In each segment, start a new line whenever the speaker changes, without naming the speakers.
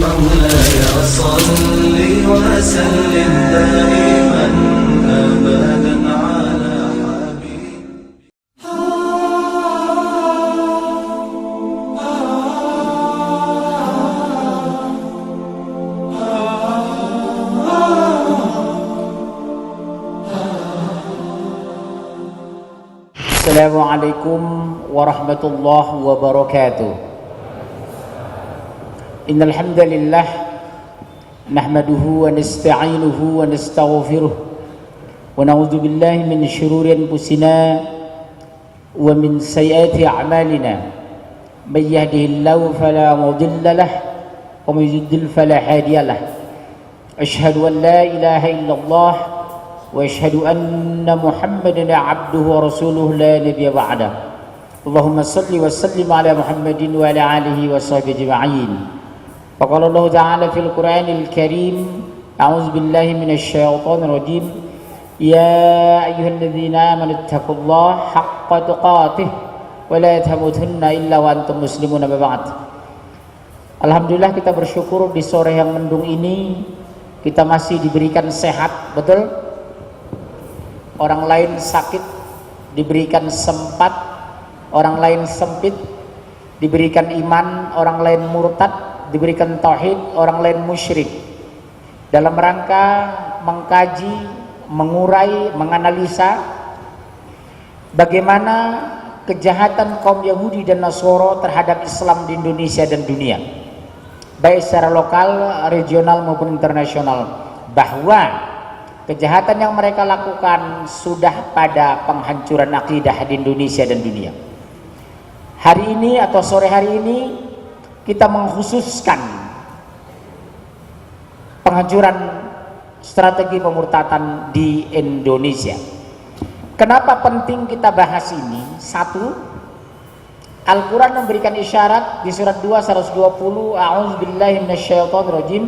مولاي صل وسلم دائما أبدا على حبيبك.
Assalamualaikum warahmatullahi wabarakatuh. Innal hamdalillah nahmaduhu wa nasta'inuhu wa nastaghfiruh wa na'udzu billahi min shururi anfusina wa min sayyiati a'malina. May yahdihillahu fala mudilla lahu wa may yudlil fala hadiya lahu. Asyhadu an la ilaha illallah wa asyhadu anna Muhammadan abduhu wa rasuluhu la nabiyya ba'da. Allahumma salli wa sallim ala Muhammadin wa ala alihi wa sahbihi ajma'in. Faqala Allah ta'ala fil Qur'anil Karim, a'udzu billahi minasy syaithanir rajim. Ya ayyuhalladzina amanu taqullaha haqqa tuqatih wa la tamutunna illa wa antum muslimun. Amma ba'd. Alhamdulillah, kita bersyukur di sore yang mendung ini kita masih diberikan sehat, betul? Orang lain sakit diberikan sempat, orang lain sempit diberikan iman, orang lain murtad diberikan tauhid, orang lain musyrik. Dalam rangka mengkaji, mengurai, menganalisa bagaimana kejahatan kaum Yahudi dan Nasoro terhadap Islam di Indonesia dan dunia, baik secara lokal, regional maupun internasional, bahwa kejahatan yang mereka lakukan sudah pada penghancuran akidah di Indonesia dan dunia. Hari ini atau sore hari ini kita mengkhususkan penghancuran strategi pemurtadan di Indonesia. Kenapa penting kita bahas ini? Satu, Al-Quran memberikan isyarat di surat 2 120, a'udzubillahi minasyaitonirrajim.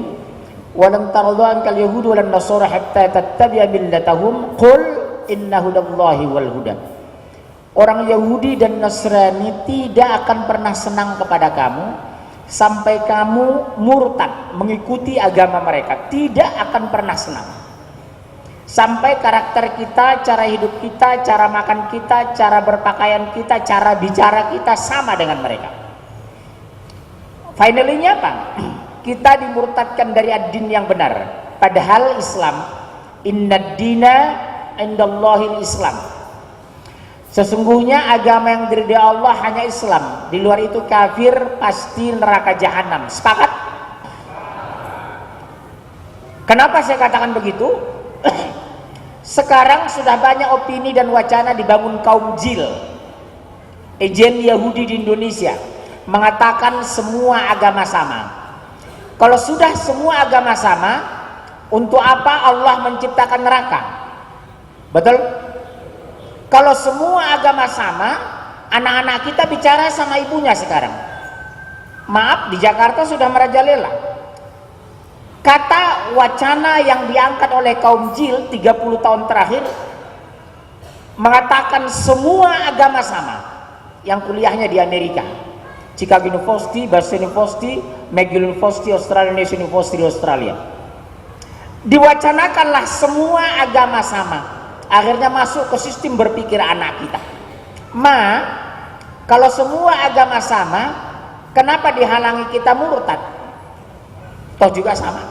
Walam tarda ankal yahudu walan nasara hatta tattabi'a millatahum qul inna hudallahi wal huda. Orang Yahudi dan Nasrani tidak akan pernah senang kepada kamu sampai kamu murtad mengikuti agama mereka. Tidak akan pernah senang sampai karakter kita, cara hidup kita, cara makan kita, cara berpakaian kita, cara bicara kita sama dengan mereka. Finally-nya apa? Kita dimurtadkan dari ad-din yang benar. Padahal Islam, innad dina indallahil Islam. Sesungguhnya agama yang diridhai Allah hanya Islam. Di luar itu kafir, pasti neraka jahanam. Sepakat? Kenapa saya katakan begitu? Sekarang sudah banyak opini dan wacana dibangun kaum jil, ejen Yahudi di Indonesia, mengatakan semua agama sama. Kalau sudah semua agama sama, untuk apa Allah menciptakan neraka? Betul? Kalau semua agama sama, anak-anak kita bicara sama ibunya sekarang. Maaf, di Jakarta sudah merajalela. Kata wacana yang diangkat oleh kaum jil 30 tahun terakhir mengatakan semua agama sama. Yang kuliahnya di Amerika, Chicago University, Boston University, McGill University, Australian National University Australia. Diwacanakanlah semua agama sama. Akhirnya masuk ke sistem berpikir anak kita. Kalau semua agama sama, kenapa dihalangi kita murtad? Toh juga sama.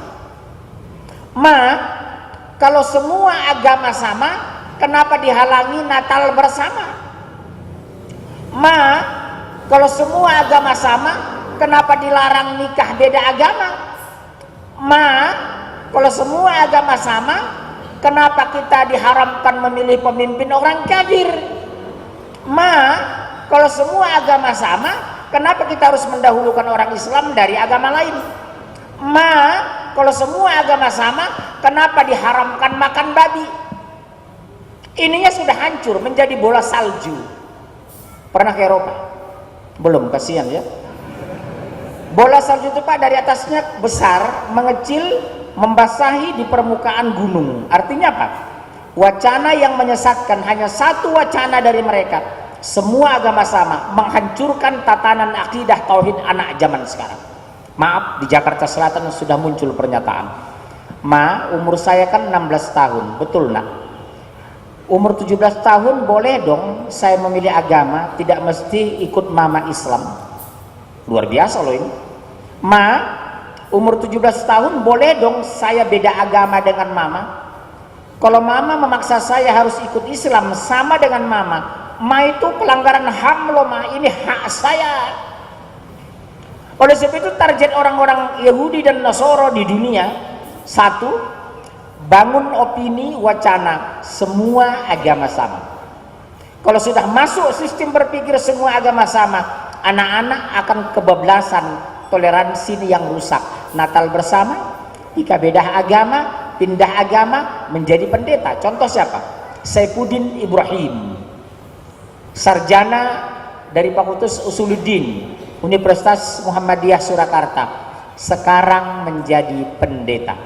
Kalau semua agama sama, kenapa dihalangi Natal bersama? Kalau semua agama sama, kenapa dilarang nikah beda agama? Kalau semua agama sama, kenapa kita diharamkan memilih pemimpin orang kafir? Kalau semua agama sama, kenapa kita harus mendahulukan orang Islam dari agama lain? Kalau semua agama sama, kenapa diharamkan makan babi? Ininya sudah hancur, menjadi bola salju. Pernah ke Eropa? Belum, kasihan ya. Bola salju itu Pak, dari atasnya besar, mengecil, membasahi di permukaan gunung. Artinya apa? Wacana yang menyesatkan, hanya satu wacana dari mereka. Semua agama sama, menghancurkan tatanan akidah tauhid anak zaman sekarang. Maaf, di Jakarta Selatan sudah muncul pernyataan, Ma, umur saya kan 16 tahun, betul nak? Umur 17 tahun boleh dong saya memilih agama, tidak mesti ikut mama Islam. Luar biasa loh ini. Ma, umur 17 tahun boleh dong saya beda agama dengan mama. Kalau mama memaksa saya harus ikut Islam sama dengan mama, ma itu pelanggaran HAM loh ma, ini hak saya. Oleh sebab itu target orang-orang Yahudi dan Nasoro di dunia, satu, bangun opini wacana semua agama sama. Kalau sudah masuk sistem berpikir semua agama sama, anak-anak akan kebablasan toleransi yang rusak. Natal bersama, jika beda agama, pindah agama menjadi pendeta. Contoh siapa? Saifuddin Ibrahim, sarjana dari Fakultas Usuluddin Universitas Muhammadiyah Surakarta, sekarang menjadi pendeta.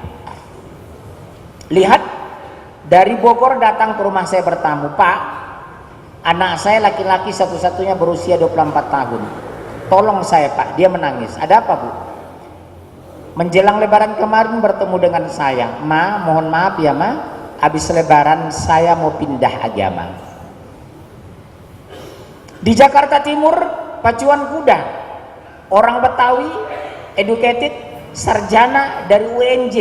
Lihat, dari Bogor datang ke rumah saya bertamu, Pak, anak saya laki-laki satu-satunya berusia 24 tahun. Tolong saya Pak, dia menangis. Ada apa Bu? Menjelang lebaran kemarin bertemu dengan saya, Ma, mohon maaf ya Ma, habis lebaran saya mau pindah agama. Di Jakarta Timur, pacuan kuda, orang Betawi, educated, sarjana dari UNJ,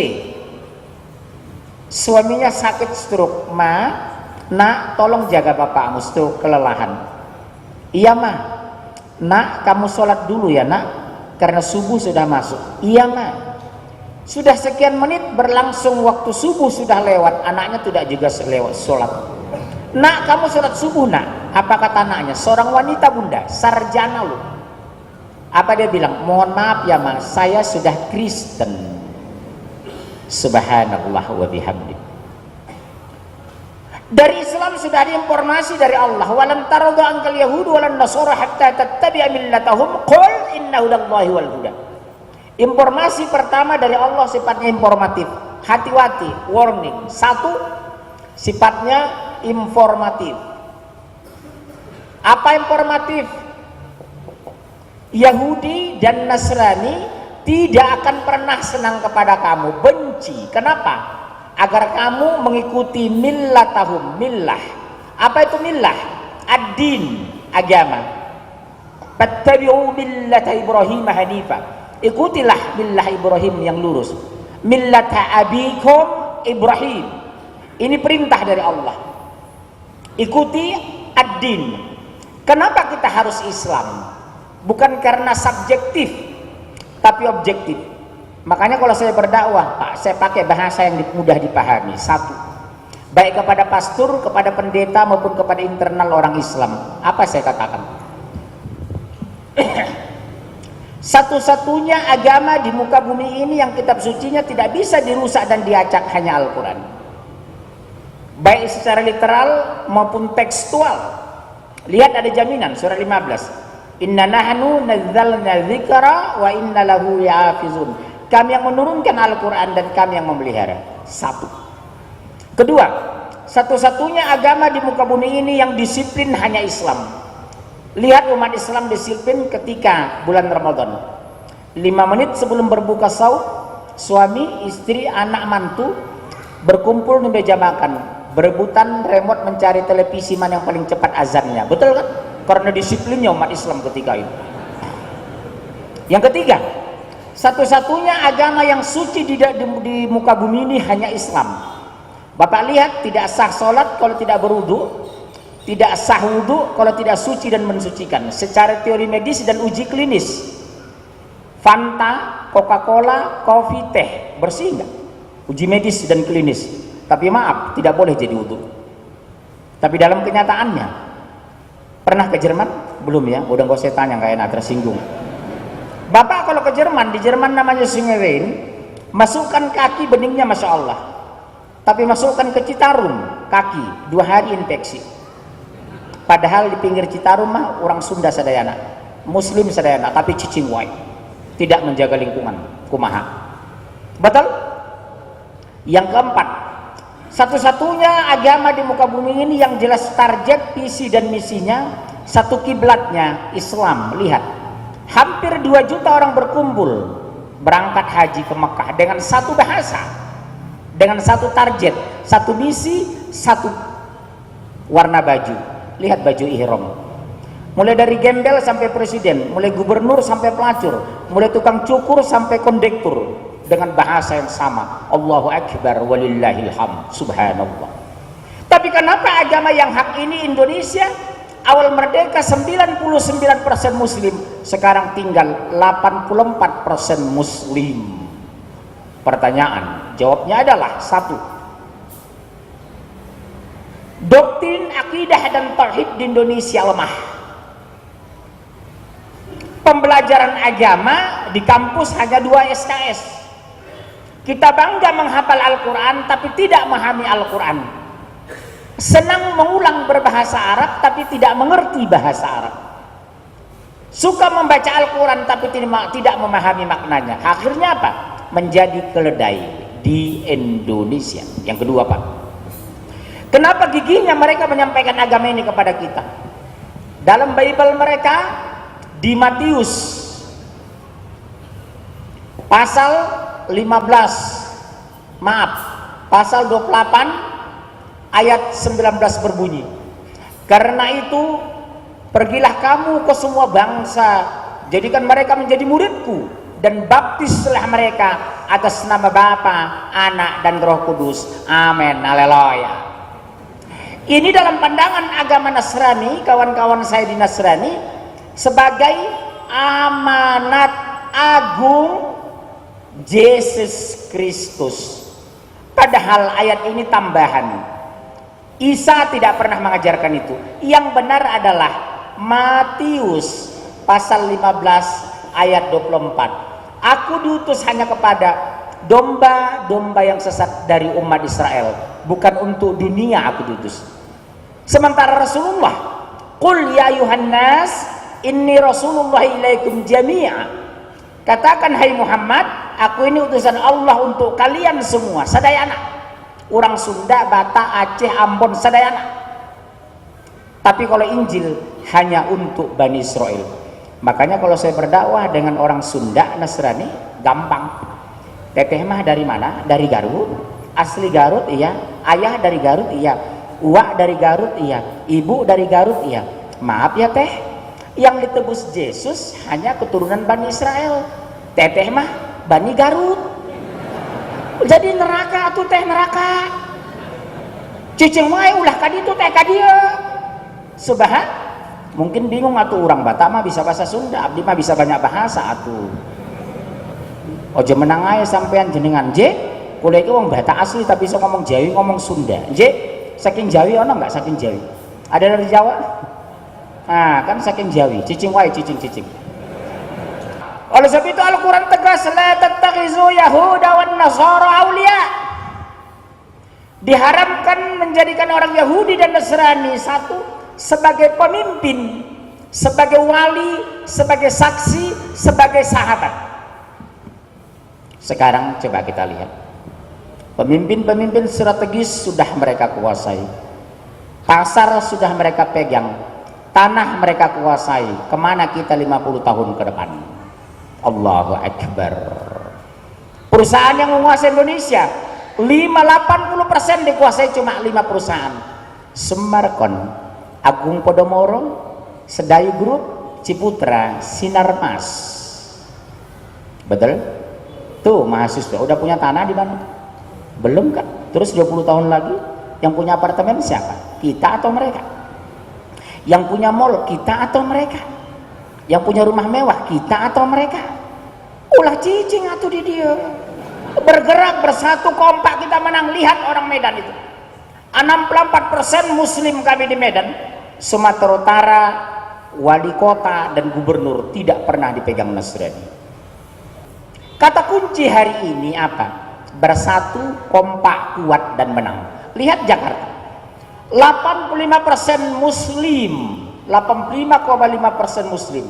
suaminya sakit stroke. Ma, nak tolong jaga bapakmu stroke, kelelahan. Iya Ma. Nak, kamu sholat dulu ya nak, karena subuh sudah masuk. Iya Ma. Sudah sekian menit berlangsung, waktu subuh sudah lewat, anaknya tidak juga lewat sholat. Nak, kamu sholat subuh nak. Apa kata anaknya? Seorang wanita bunda, sarjana loh. Apa dia bilang? Mohon maaf ya Ma, saya sudah Kristen. Subhanallah wa bihamdi. Dari Islam sudah ada informasi dari Allah, walan taradu ankal yahudu walan nasara hatta tattabi'a millatahum qul inna hudallahi wal huda. Informasi pertama dari Allah sifatnya informatif. Hati-hati, warning. Satu, sifatnya informatif. Apa informatif? Yahudi dan Nasrani tidak akan pernah senang kepada kamu, benci. Kenapa? Agar kamu mengikuti millatahum, millah. Apa itu millah? Ad-din, agama. Fattabi'u millata Ibrahim hanifa. Ikutilah millah Ibrahim yang lurus. Millata abikum Ibrahim. Ini perintah dari Allah. Ikuti ad-din. Kenapa kita harus Islam? Bukan karena subjektif, tapi objektif. Makanya kalau saya berdakwah, Pak, saya pakai bahasa yang mudah dipahami. Satu, baik kepada pastor, kepada pendeta maupun kepada internal orang Islam. Apa saya katakan? Satu-satunya agama di muka bumi ini yang kitab sucinya tidak bisa dirusak dan diacak hanya Al-Quran. Baik secara literal maupun tekstual. Lihat ada jaminan surah 15. Inna nahnu nazzalna dzikra wa inna lahu yahafizun. Kami yang menurunkan Al-Quran dan kami yang memelihara. Satu. Kedua, satu-satunya agama di muka bumi ini yang disiplin hanya Islam. Lihat umat Islam disiplin ketika bulan Ramadan. 5 menit sebelum berbuka sahur, suami, istri, anak, mantu berkumpul di meja makan, berebutan remote mencari televisi mana yang paling cepat azannya. Betul kan? Karena disiplinnya umat Islam ketika itu. Yang ketiga, satu-satunya agama yang suci di muka bumi ini hanya Islam. Bapak lihat, tidak sah sholat kalau tidak berwudu, tidak sah wudu kalau tidak suci dan mensucikan. Secara teori medis dan uji klinis, Fanta, Coca-Cola, kopi, teh bersih enggak? Uji medis dan klinis. Tapi maaf, tidak boleh jadi wudu. Tapi dalam kenyataannya, pernah ke Jerman? Belum ya, udah gak usah tanya, gak enak, tersinggung. Bapak kalau ke Jerman, di Jerman namanya Sungai Rhein, masukkan kaki beningnya Masya Allah. Tapi masukkan ke Citarum, kaki, 2 hari infeksi. Padahal di pinggir Citarum mah orang Sunda sadayana, Muslim sadayana, tapi cicing white. Tidak menjaga lingkungan, kumaha. Betul? Yang keempat, satu-satunya agama di muka bumi ini yang jelas target, visi dan misinya, satu kiblatnya Islam. Lihat, hampir 2 juta orang berkumpul berangkat haji ke Mekah dengan satu bahasa, dengan satu target, satu misi, satu warna baju. Lihat baju ihram, mulai dari gembel sampai presiden, mulai gubernur sampai pelacur, mulai tukang cukur sampai kondektur, dengan bahasa yang sama, Allahu Akbar walillahil hamd, subhanallah. Tapi kenapa agama yang hak ini Indonesia awal merdeka 99% muslim, sekarang tinggal 84% muslim? Pertanyaan, jawabnya adalah satu, doktrin akidah dan tauhid di Indonesia lemah. Pembelajaran agama di kampus hanya 2 SKS. Kita bangga menghafal Al-Quran tapi tidak memahami Al-Quran. Senang mengulang berbahasa Arab tapi tidak mengerti bahasa Arab. Suka membaca Al-Quran tapi tidak memahami maknanya. Akhirnya apa? Menjadi keledai di Indonesia. Yang kedua, Pak, kenapa gigihnya mereka menyampaikan agama ini kepada kita? Dalam Bible mereka, di Matius pasal 28 ayat 19 berbunyi, karena itu pergilah kamu ke semua bangsa, jadikan mereka menjadi muridku, dan baptislah mereka atas nama Bapa, Anak, dan Roh Kudus. Amin, haleluya. Ini dalam pandangan agama Nasrani, kawan-kawan saya di Nasrani, sebagai amanat agung Yesus Kristus. Padahal ayat ini tambahan. Isa tidak pernah mengajarkan itu. Yang benar adalah Matius pasal 15 ayat 24. Aku diutus hanya kepada domba-domba yang sesat dari umat Israel, bukan untuk dunia aku diutus. Sementara Rasulullah, qul ya Yuhannas inni Rasulullah ilaikum jami'a. Katakan, hai Muhammad, aku ini utusan Allah untuk kalian semua, sadayana. Orang Sunda, Batak, Aceh, Ambon, sadayana. Tapi kalau Injil hanya untuk Bani Israel. Makanya kalau saya berdakwah dengan orang Sunda, Nasrani, gampang. Teteh mah dari mana? Dari Garut. Asli Garut, iya. Ayah dari Garut, iya. Uak dari Garut, iya. Ibu dari Garut, iya. Maaf ya teh, yang ditebus Yesus hanya keturunan Bani Israel. Teteh mah Bani Garut. Jadi neraka tuh teh, neraka. Cicing wae ulah kaditu teh kadia. Subhan. Mungkin bingung atuh orang Batak mah bisa bahasa Sunda, abdi mah bisa banyak bahasa atuh. Ojo menang ae sampean jenengan J. Kuliah itu wong Batak asli tapi bisa ngomong Jawi, ngomong Sunda. J, saking Jawi ono enggak saking Jawi? Ada dari Jawa? Nah, kan saking Jawi, cicing wae cicing. Oleh sebab itu Al-Quran tegas, la tattakhizu yahuda wan nasara auliya. Diharamkan menjadikan orang Yahudi dan Nasrani satu sebagai pemimpin, sebagai wali, sebagai saksi, sebagai sahabat. Sekarang coba kita lihat, pemimpin-pemimpin strategis sudah mereka kuasai, pasar sudah mereka pegang, tanah mereka kuasai. Kemana kita 50 tahun ke depan? Allahu Akbar. Perusahaan yang menguasai Indonesia 80% dikuasai cuma 5 perusahaan. Semarkon, Agung Podomoro, Sedayu Group, Ciputra, Sinarmas. Betul? Tuh mahasiswa udah punya tanah di mana? Belum kan? Terus 20 tahun lagi yang punya apartemen siapa? Kita atau mereka? Yang punya mall kita atau mereka? Yang punya rumah mewah kita atau mereka? Ulah cicing atuh di dia. Bergerak bersatu kompak kita menang. Lihat orang Medan itu. 64% muslim kami di Medan. Sumatera Utara, wali kota dan gubernur tidak pernah dipegang Nasrani. Kata kunci hari ini apa? Bersatu, kompak, kuat dan menang. Lihat Jakarta. 85% muslim. 85,5% muslim.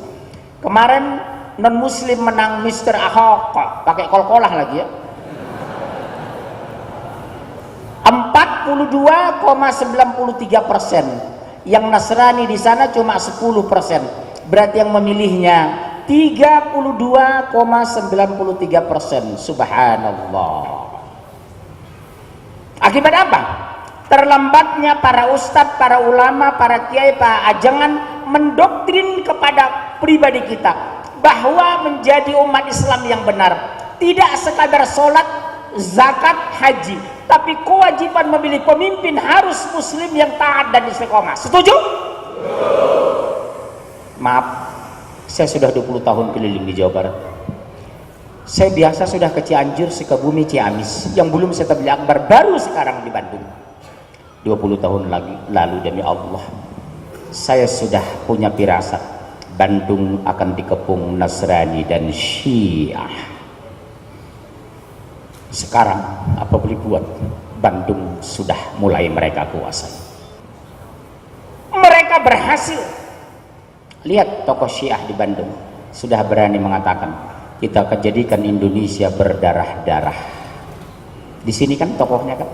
Kemarin non muslim menang Mr. Ahok, pakai kol-kolah lagi ya. 42,93%. Yang Nasrani di sana cuma 10%. Berarti yang memilihnya 32,93%. Subhanallah. Akibat apa? Terlambatnya para ustadz, para ulama, para kiai, para ajangan mendoktrin kepada pribadi kita bahwa menjadi umat Islam yang benar tidak sekadar sholat, zakat, haji, tapi kewajiban memilih pemimpin harus muslim yang taat dan istiqomah. Setuju? Maaf, saya sudah 20 tahun keliling di Jawa Barat. Saya biasa sudah ke Cianjur, Sukabumi, Ciamis. Yang belum saya tabligh akbar baru sekarang di Bandung. 20 tahun lalu demi Allah, saya sudah punya firasat Bandung akan dikepung Nasrani dan Syiah. Sekarang apa boleh buat, Bandung sudah mulai mereka kuasai. Mereka berhasil. Lihat tokoh Syiah di Bandung sudah berani mengatakan kita akan jadikan Indonesia berdarah-darah. Di sini kan tokohnya kan,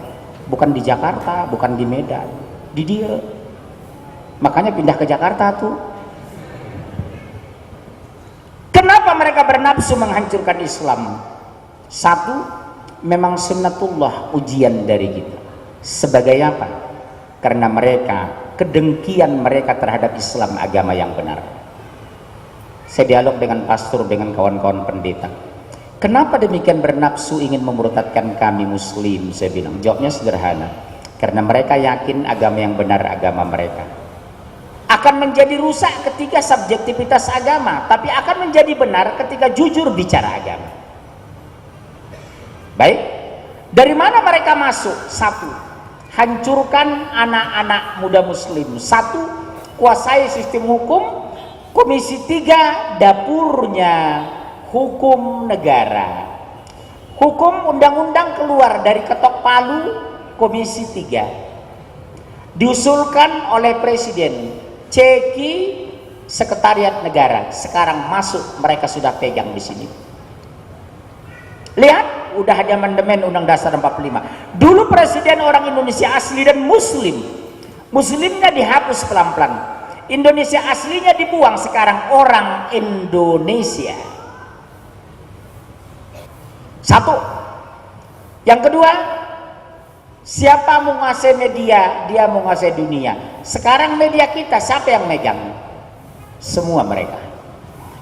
bukan di Jakarta, bukan di Medan, di dia. Makanya pindah ke Jakarta tuh. Kenapa mereka bernafsu menghancurkan Islam? Satu, memang sunnatullah, ujian dari kita. Sebagai apa? Karena mereka, kedengkian mereka terhadap Islam, agama yang benar. Saya dialog dengan pastor, dengan kawan-kawan pendeta. Kenapa demikian bernafsu ingin memurtadkan kami muslim? Saya bilang, jawabnya sederhana. Karena mereka yakin agama yang benar agama mereka. Akan menjadi rusak ketika subjektivitas agama, tapi akan menjadi benar ketika jujur bicara agama. Baik, dari mana mereka masuk? Satu, hancurkan anak-anak muda muslim. Satu, kuasai sistem hukum. Komisi 3, dapurnya hukum negara. Hukum undang-undang keluar dari ketok palu Komisi 3. Diusulkan oleh Presiden, ceki Sekretariat Negara. Sekarang masuk, mereka sudah pegang di sini. Lihat, udah ada amandemen Undang Dasar 45. Dulu Presiden orang Indonesia asli dan Muslim. Muslimnya dihapus pelan-pelan. Indonesia aslinya dibuang, sekarang orang Indonesia. Satu. Yang kedua, siapa menguasai media, dia menguasai dunia. Sekarang media kita siapa yang megang? Semua mereka.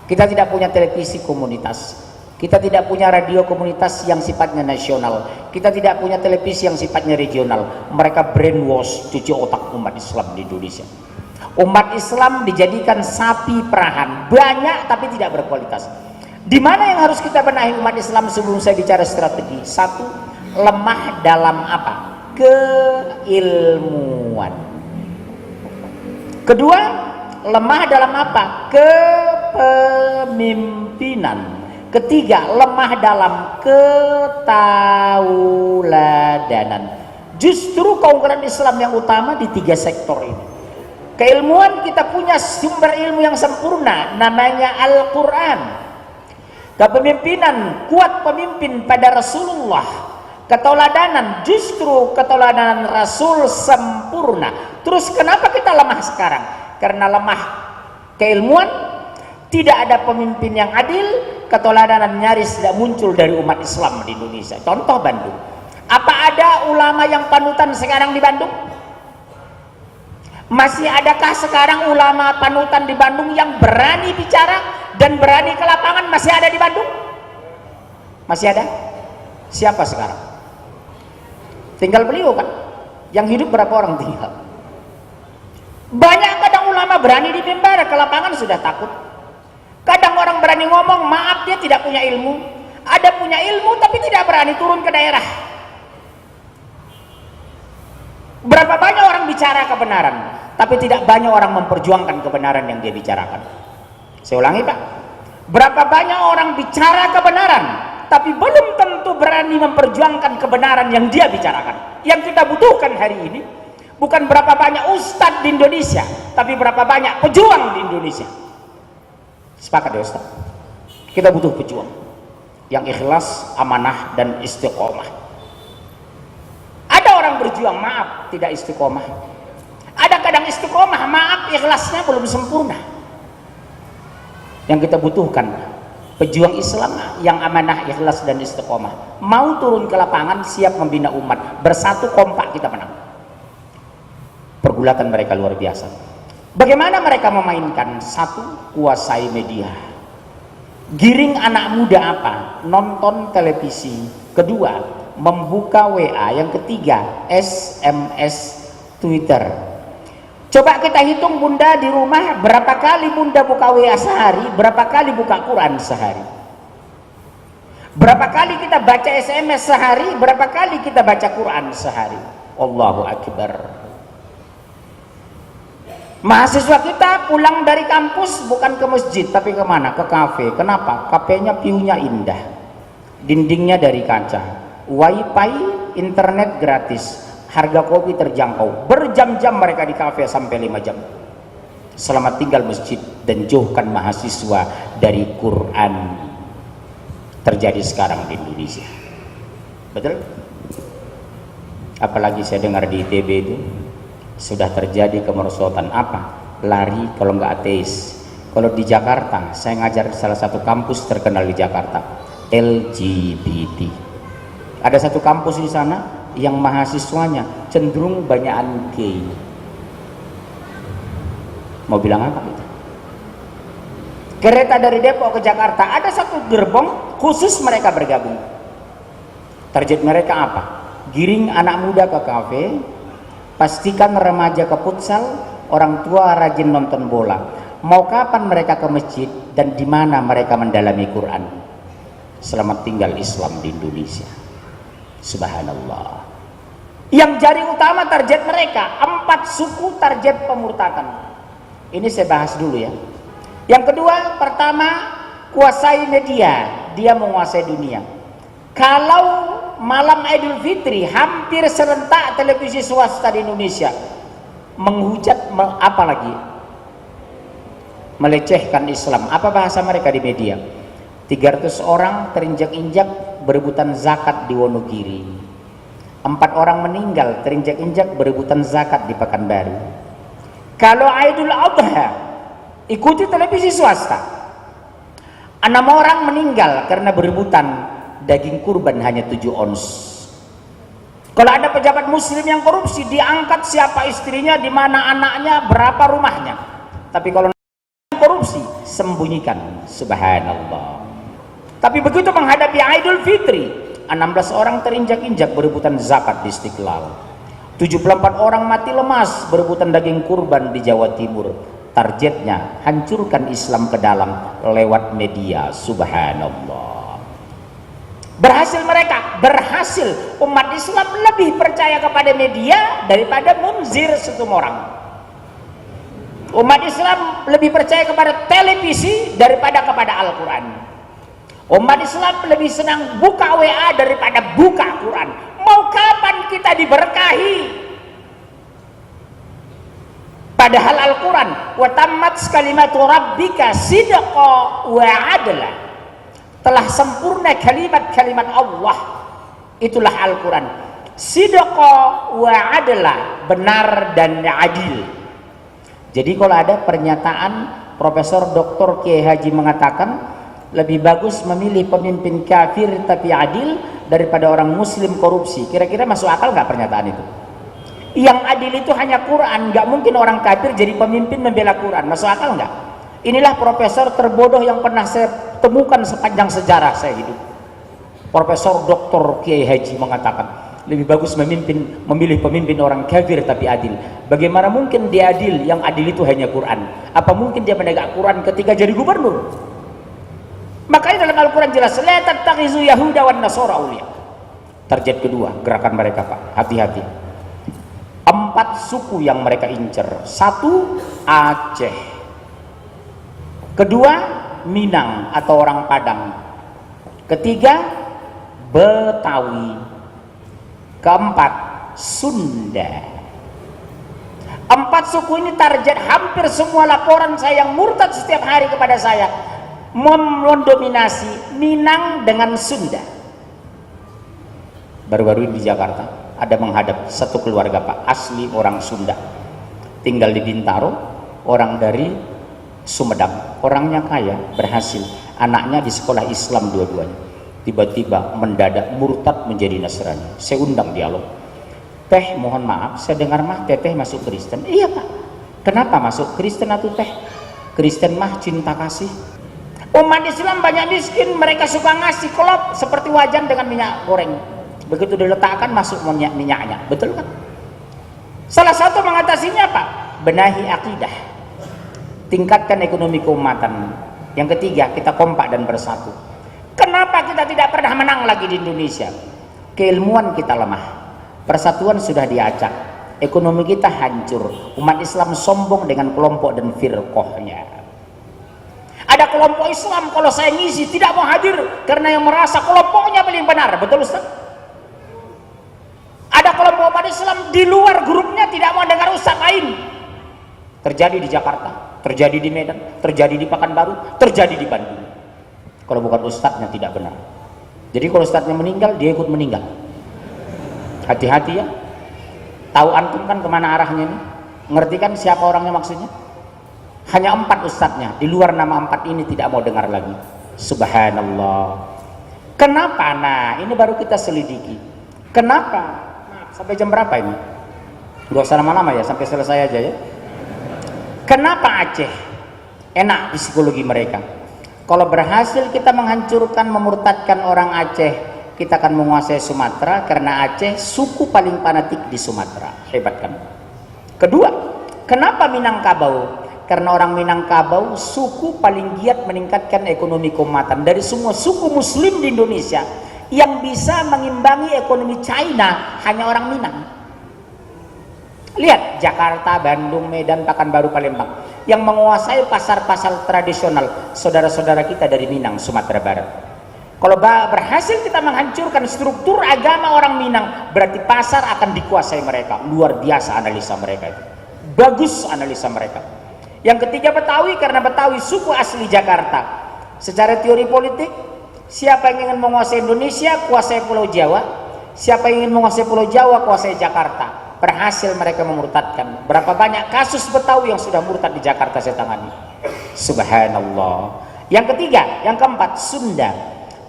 Kita tidak punya televisi komunitas, kita tidak punya radio komunitas yang sifatnya nasional, kita tidak punya televisi yang sifatnya regional. Mereka brainwash, cuci otak umat Islam di Indonesia. Umat Islam dijadikan sapi perahan, banyak tapi tidak berkualitas. Di mana yang harus kita benahi umat Islam sebelum saya bicara strategi? Satu, lemah dalam apa? Keilmuan. Kedua, lemah dalam apa? Kepemimpinan. Ketiga, lemah dalam ketauladanan. Justru keunggulan Islam yang utama di 3 sektor ini. Keilmuan, kita punya sumber ilmu yang sempurna, namanya Al-Quran. Kepemimpinan, kuat pemimpin pada Rasulullah. Ketauladanan, justru ketauladanan Rasul sempurna. Terus kenapa kita lemah sekarang? Karena lemah keilmuan, tidak ada pemimpin yang adil, ketauladanan nyaris tidak muncul dari umat Islam di Indonesia. Contoh Bandung. Apa ada ulama yang panutan sekarang di Bandung? Masih adakah sekarang ulama panutan di Bandung yang berani bicara dan berani ke lapangan? Masih ada di Bandung? Masih ada? Siapa sekarang? Tinggal beliau kan? Yang hidup berapa orang tinggal? Banyak kadang ulama berani di mimbar, ke lapangan sudah takut. Kadang orang berani ngomong, maaf dia tidak punya ilmu. Ada punya ilmu tapi tidak berani turun ke daerah. Berapa banyak orang bicara kebenaran, tapi tidak banyak orang memperjuangkan kebenaran yang dia bicarakan. Saya ulangi Pak, berapa banyak orang bicara kebenaran, tapi belum tentu berani memperjuangkan kebenaran yang dia bicarakan. Yang kita butuhkan hari ini bukan berapa banyak ustadz di Indonesia, tapi berapa banyak pejuang di Indonesia. Sepakat ya Ustaz? Kita butuh pejuang yang ikhlas, amanah, dan istiqomah. Ada orang berjuang, maaf, tidak istiqomah. Ada kadang istiqomah, maaf, ikhlasnya belum sempurna. Yang kita butuhkan pejuang Islam yang amanah, ikhlas dan istiqomah, mau turun ke lapangan, siap membina umat, bersatu kompak kita menang. Pergulatan mereka luar biasa. Bagaimana mereka memainkan? Satu, kuasai media, giring anak muda apa? Nonton televisi. Kedua, membuka WA. Yang ketiga, SMS, Twitter. Coba kita hitung bunda di rumah, berapa kali bunda buka WA sehari, berapa kali buka Quran sehari, berapa kali kita baca SMS sehari, berapa kali kita baca Quran sehari. Allahu Akbar. Mahasiswa kita pulang dari kampus bukan ke masjid tapi kemana? Ke kafe. Kenapa? Kafenya view-nya indah, dindingnya dari kaca, wifi, internet gratis, harga kopi terjangkau. Berjam-jam mereka di kafe sampai 5 jam. Selamat tinggal masjid dan jauhkan mahasiswa dari Quran. Terjadi sekarang di Indonesia. Betul? Apalagi saya dengar di ITB itu sudah terjadi kemerosotan apa? Lari kalau nggak ateis. Kalau di Jakarta, saya ngajar di salah satu kampus terkenal di Jakarta, LGBT. Ada satu kampus di sana yang mahasiswanya cenderung banyakan gay. Mau bilang apa itu? Kereta dari Depok ke Jakarta ada satu gerbong khusus mereka bergabung. Target mereka apa? Giring anak muda ke kafe, pastikan remaja ke futsal, orang tua rajin nonton bola. Mau kapan mereka ke masjid dan di mana mereka mendalami Quran? Selamat tinggal Islam di Indonesia. Subhanallah. Yang jadi utama target mereka 4 suku target pemurtadan. Ini saya bahas dulu ya. Yang kedua, pertama, kuasai media, dia menguasai dunia. Kalau malam Idul Fitri hampir serentak televisi swasta di Indonesia menghujat, apalagi melecehkan Islam. Apa bahasa mereka di media? 300 orang terinjak-injak berebutan zakat di Wonogiri, 4 orang meninggal terinjak-injak berebutan zakat di Pekanbaru. Kalau Idul Adha ikuti televisi swasta, 6 orang meninggal karena berebutan daging kurban hanya 7 ons. Kalau ada pejabat muslim yang korupsi, diangkat siapa istrinya, di mana anaknya, berapa rumahnya. Tapi kalau korupsi, sembunyikan. Subhanallah. Tapi begitu menghadapi Idul Fitri, 16 orang terinjak-injak berebutan zakat di Istiqlal, 74 orang mati lemas berebutan daging kurban di Jawa Timur. Targetnya hancurkan Islam ke dalam lewat media. Subhanallah. Berhasil mereka, berhasil. Umat Islam lebih percaya kepada media daripada Munzir Situmorang. Umat Islam lebih percaya kepada televisi daripada kepada Al-Quran. Umat Islam lebih senang buka WA daripada buka Quran. Mau kapan kita diberkahi? Padahal Al-Quran, wa tammat kalimatu rabbika sidqa wa adla. Telah sempurna kalimat-kalimat Allah, itulah Al-Quran. Sidqa wa adla, benar dan adil. Jadi kalau ada pernyataan Profesor Dr. Kiai Haji mengatakan lebih bagus memilih pemimpin kafir tapi adil daripada orang muslim korupsi, kira-kira masuk akal nggak pernyataan itu? Yang adil itu hanya Quran, nggak mungkin orang kafir jadi pemimpin membela Quran, masuk akal nggak? Inilah profesor terbodoh yang pernah saya temukan sepanjang sejarah saya hidup. Profesor Dr. Kiai Haji mengatakan lebih bagus memilih pemimpin orang kafir tapi adil. Bagaimana mungkin dia adil? Yang adil itu hanya Quran. Apa mungkin dia menegak Quran ketika jadi gubernur? Makanya dalam Al-Quran jelas, la tattakhizu yahuda wan nasara auliya. Target kedua, gerakan mereka Pak, hati-hati. 4 suku yang mereka incer. 1, Aceh. Kedua, Minang atau orang Padang. Ketiga, Betawi. Keempat, Sunda. 4 suku ini target hampir semua laporan saya yang murtad setiap hari kepada saya mendominasi Minang dengan Sunda. Baru-baru ini di Jakarta ada menghadap satu keluarga Pak, asli orang Sunda, tinggal di Bintaro, orang dari Sumedang, orangnya kaya, berhasil, anaknya di sekolah Islam dua-duanya, tiba-tiba mendadak murtad menjadi Nasrani. Saya undang dialog, teh mohon maaf, saya dengar mah teteh masuk Kristen. Iya pak, kenapa masuk Kristen atau teh? Kristen mah cinta kasih. Umat Islam banyak miskin, mereka suka ngasih kolop seperti wajan dengan minyak goreng, begitu diletakkan masuk minyaknya, betul kan? Salah satu mengatasinya apa? Benahi akidah, tingkatkan ekonomi keumatan. Yang ketiga, kita kompak dan bersatu. Kenapa kita tidak pernah menang lagi di Indonesia? Keilmuan kita lemah, persatuan sudah diacak, ekonomi kita hancur, umat Islam sombong dengan kelompok dan firqohnya. Ada kelompok Islam kalau saya ngisi tidak mau hadir karena yang merasa kelompoknya paling benar, betul Ustaz? Ada kelompok umat Islam di luar grupnya tidak mau dengar ustaz lain. Terjadi di Jakarta, terjadi di Medan, terjadi di Pekanbaru, terjadi di Bandung. Kalau bukan ustadznya tidak benar. Jadi kalau ustadznya meninggal, dia ikut meninggal. Hati-hati ya. Tahu antum kan kemana arahnya ini? Ngerti kan siapa orangnya maksudnya? Hanya 4 ustadznya, di luar nama 4 ini tidak mau dengar lagi. Subhanallah. Kenapa? Nah ini baru kita selidiki. Kenapa? Nah, sampai jam berapa ini? Gak usah lama-lama ya, sampai selesai aja ya. Kenapa Aceh enak psikologi mereka? Kalau berhasil kita menghancurkan, memurtadkan orang Aceh, kita akan menguasai Sumatera, karena Aceh suku paling fanatik di Sumatera. Hebat kan? Kedua, kenapa Minangkabau? Karena orang Minangkabau suku paling giat meningkatkan ekonomi keumatan. Dari semua suku muslim di Indonesia, yang bisa mengimbangi ekonomi China hanya orang Minang. Lihat Jakarta, Bandung, Medan, Pekanbaru, Palembang, yang menguasai pasar-pasar tradisional saudara-saudara kita dari Minang, Sumatera Barat. Kalau berhasil kita menghancurkan struktur agama orang Minang, berarti pasar akan dikuasai mereka. Luar biasa analisa mereka itu. Bagus analisa mereka. Yang ketiga Betawi, karena Betawi suku asli Jakarta. Secara teori politik, siapa yang ingin menguasai Indonesia, kuasai Pulau Jawa. Siapa yang ingin menguasai Pulau Jawa, kuasai Jakarta. Berhasil mereka memurtadkan. Berapa banyak kasus Betawi yang sudah murtad di Jakarta saya tangani. Subhanallah. Yang ketiga, yang keempat, Sunda.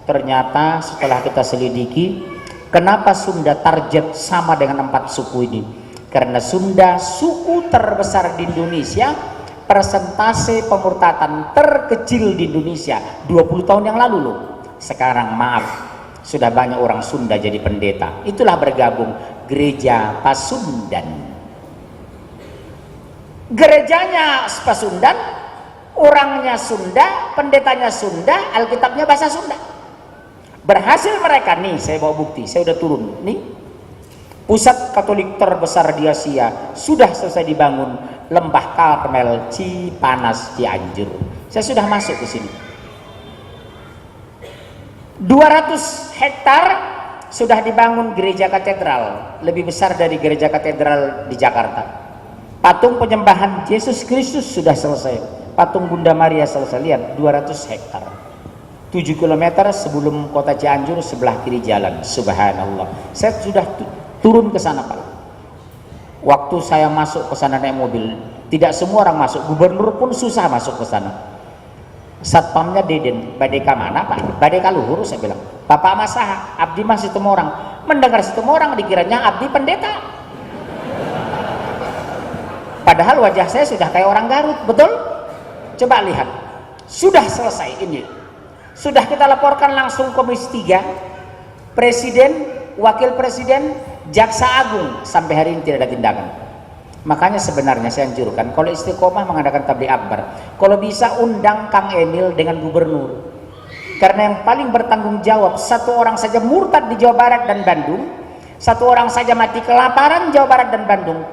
Ternyata setelah kita selidiki, kenapa Sunda target sama dengan 4 suku ini? Karena Sunda suku terbesar di Indonesia, persentase pemurtadan terkecil di Indonesia 20 tahun yang lalu loh. Sekarang maaf, sudah banyak orang Sunda jadi pendeta. Itulah bergabung Gereja Pasundan. Gerejanya Pasundan, orangnya Sunda, pendetanya Sunda, Alkitabnya bahasa Sunda. Berhasil mereka nih, saya bawa bukti, saya udah turun nih. Pusat Katolik terbesar di Asia sudah selesai dibangun, Lembah Karmel Cipanas Cianjur. Saya sudah masuk ke sini. 200 hektar sudah dibangun gereja katedral, lebih besar dari gereja katedral di Jakarta. Patung penyembahan Yesus Kristus sudah selesai, patung Bunda Maria selesai. Lihat 200 hektar, 7 km sebelum kota Cianjur, sebelah kiri jalan. Subhanallah. Saya sudah turun ke sana Pak. Waktu saya masuk ke sana naik mobil, tidak semua orang masuk, gubernur pun susah masuk ke sana. Satpamnya Deden, Badeka mana Pak? Badeka Luhur, saya bilang. Bapak Masaha, Abdi masih temu orang. Mendengar situ orang dikiranya Abdi pendeta. Padahal wajah saya sudah kayak orang Garut, betul? Coba lihat, sudah selesai ini. Sudah kita laporkan langsung Komisi 3, Presiden, Wakil Presiden, Jaksa Agung, sampai hari ini tidak ada tindakan. Makanya sebenarnya saya anjurkan, kalau istiqomah mengadakan tabligh akbar, kalau bisa undang Kang Emil dengan gubernur. Karena yang paling bertanggung jawab, 1 orang saja murtad di Jawa Barat dan Bandung, 1 orang saja mati kelaparan Jawa Barat dan Bandung,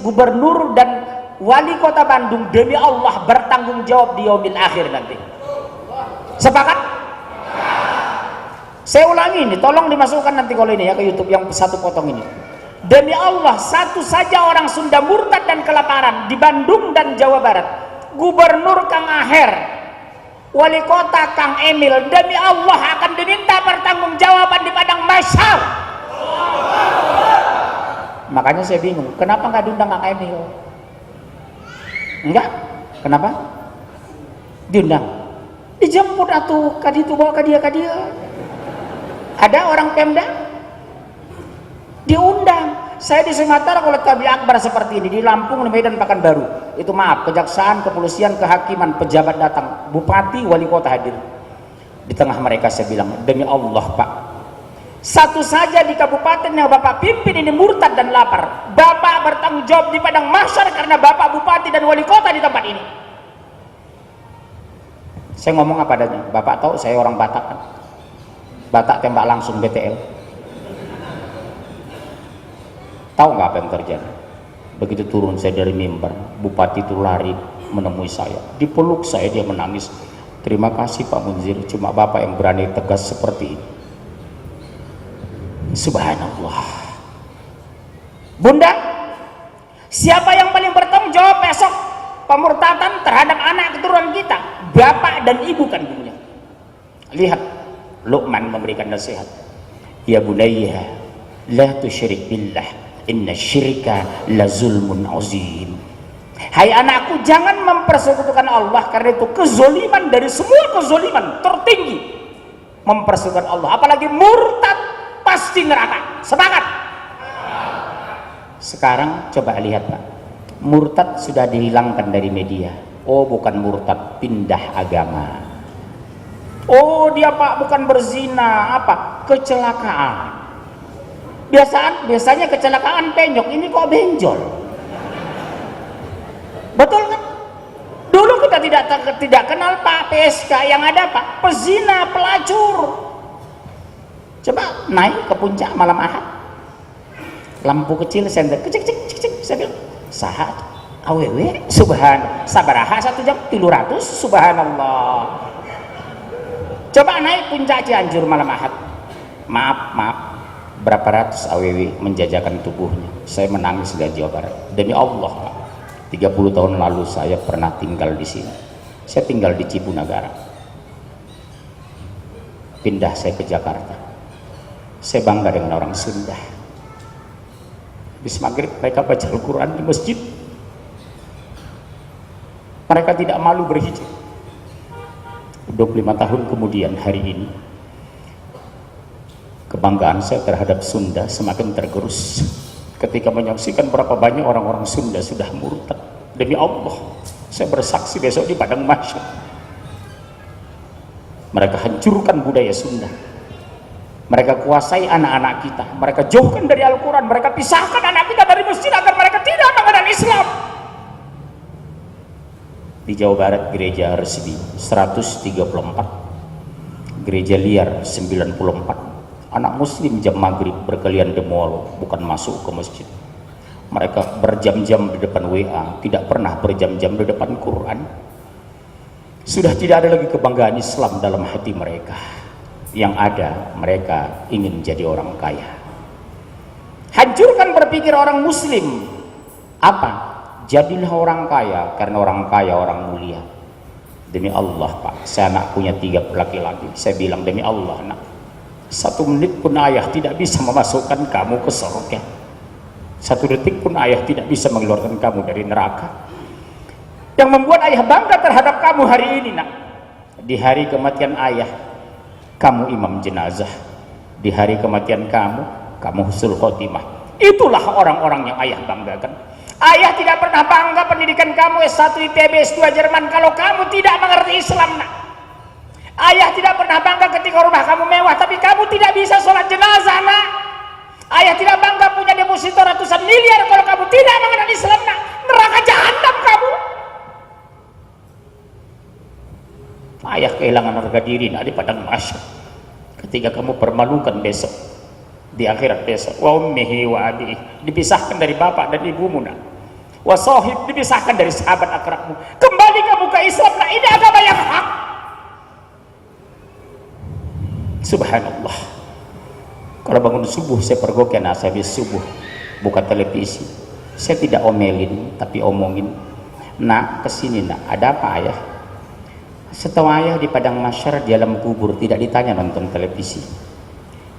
gubernur dan wali kota Bandung demi Allah bertanggung jawab di yaumil akhir nanti. Sepakat? Saya ulangi ini, tolong dimasukkan nanti kalau ini ya ke YouTube yang 1 potong ini. Demi Allah, 1 saja orang Sunda murtad dan kelaparan di Bandung dan Jawa Barat. Gubernur Kang Aher, wali kota Kang Emil, demi Allah akan diminta pertanggungjawaban di padang mahsyar. Makanya saya bingung, kenapa nggak diundang Kang Emil? Enggak, kenapa? Diundang, dijemput atuh kadi itu bawa ke dia. Ada orang Pemda diundang. Saya di Sumatera kalau tabligh akbar seperti ini, di Lampung, di Medan, Pekanbaru, itu maaf, kejaksaan, kepolisian, kehakiman, pejabat datang, bupati, wali kota hadir. Di tengah mereka saya bilang, demi Allah Pak, satu saja di kabupaten yang Bapak pimpin ini murtad dan lapar, Bapak bertanggung jawab di padang mahsyar karena Bapak bupati dan wali kota di tempat ini. Saya ngomong apa adanya. Bapak tahu saya orang Batak kan? Batak tembak langsung BTL. Tahu nggak apa yang terjadi? Begitu turun saya dari mimbar, bupati itu lari menemui saya, dipeluk saya, dia menangis. Terima kasih Pak Munzir, cuma Bapak yang berani tegas seperti ini. Subhanallah. Bunda, siapa yang paling bertanggung jawab besok pemurtadan terhadap anak keturunan kita? Bapak dan ibu kandungnya. Lihat, Luqman memberikan nasihat. Ya bunayya, la tusyrik billah, inna syirka la zulmun azim. Hai anakku, jangan mempersekutukan Allah, karena itu kezoliman dari semua kezoliman tertinggi. Mempersekutukan Allah, apalagi murtad, pasti neraka. Semangat. Sekarang coba lihat Pak, murtad sudah dihilangkan dari media. Oh bukan murtad, pindah agama. Oh dia Pak bukan berzina, apa? Kecelakaan. Biasanya kecelakaan penyok, ini kok benjol. Betul kan? Dulu kita tidak kenal Pak PSK, yang ada Pak pezina, pelacur. Coba naik ke puncak malam Ahad, lampu kecil senter kecik saya bilang sahat aww sabaraha 1 jam 300 subhanallah. Coba naik puncak Cianjur malam Ahad, maaf berapa ratus aww menjajakan tubuhnya. Saya menangis dari Jawa Barat. Demi Allah Pak, 30 tahun lalu saya pernah tinggal di sini. Saya tinggal di Cipunagara, pindah saya ke Jakarta. Saya bangga dengan orang Sunda. Habis maghrib mereka baca Al-Quran di masjid. Mereka tidak malu berhijab. 25 tahun kemudian hari ini, kebanggaan saya terhadap Sunda semakin tergerus ketika menyaksikan berapa banyak orang-orang Sunda sudah murtad. Demi Allah, saya bersaksi besok di padang mahsyar, mereka hancurkan budaya Sunda, mereka kuasai anak-anak kita, mereka jauhkan dari Al-Quran, mereka pisahkan anak kita dari masjid agar mereka tidak mengenal Islam. Di Jawa Barat gereja resmi 134, gereja liar 94. Anak muslim jam maghrib berkelian di mall, bukan masuk ke masjid. Mereka berjam-jam di depan WA, tidak pernah berjam-jam di depan Quran. Sudah tidak ada lagi kebanggaan Islam dalam hati mereka. Yang ada, mereka ingin jadi orang kaya. Hancurkan berpikir orang muslim. Apa? Jadilah orang kaya, karena orang kaya orang mulia. Demi Allah Pak, saya anak punya 3 laki-laki. Saya bilang demi Allah nak, 1 menit pun ayah tidak bisa memasukkan kamu ke surga. 1 detik pun ayah tidak bisa mengeluarkan kamu dari neraka. Yang membuat ayah bangga terhadap kamu hari ini nak, di hari kematian ayah, kamu imam jenazah. Di hari kematian kamu husnul khotimah. Itulah orang-orang yang ayah banggakan. Ayah tidak pernah bangga pendidikan kamu S1 ITB, S2 Jerman kalau kamu tidak mengerti Islam nak. Ayah tidak pernah bangga ketika rumah kamu mewah tapi kamu tidak bisa sholat jenazah nak. Ayah tidak bangga punya deposito ratusan miliar kalau kamu tidak mengenal Islam nak. Neraka jahanam kamu. Ayah kehilangan harga diri nak di padang mahsyar ketika kamu permalukan besok di akhirat besok. Wa ummihi wa abihi, dipisahkan dari bapak dan ibumu nak. Wa sahib, dipisahkan dari sahabat akrabmu. Kembali kamu ke Islam nak, ini agama yang hak. Subhanallah. Kalau bangun subuh saya pergoki anak saya habis subuh, buka televisi. Saya tidak omelin tapi omongin. Nak kesini nak, ada apa ayah? Setahu ayah di padang mahsyar di alam kubur tidak ditanya nonton televisi.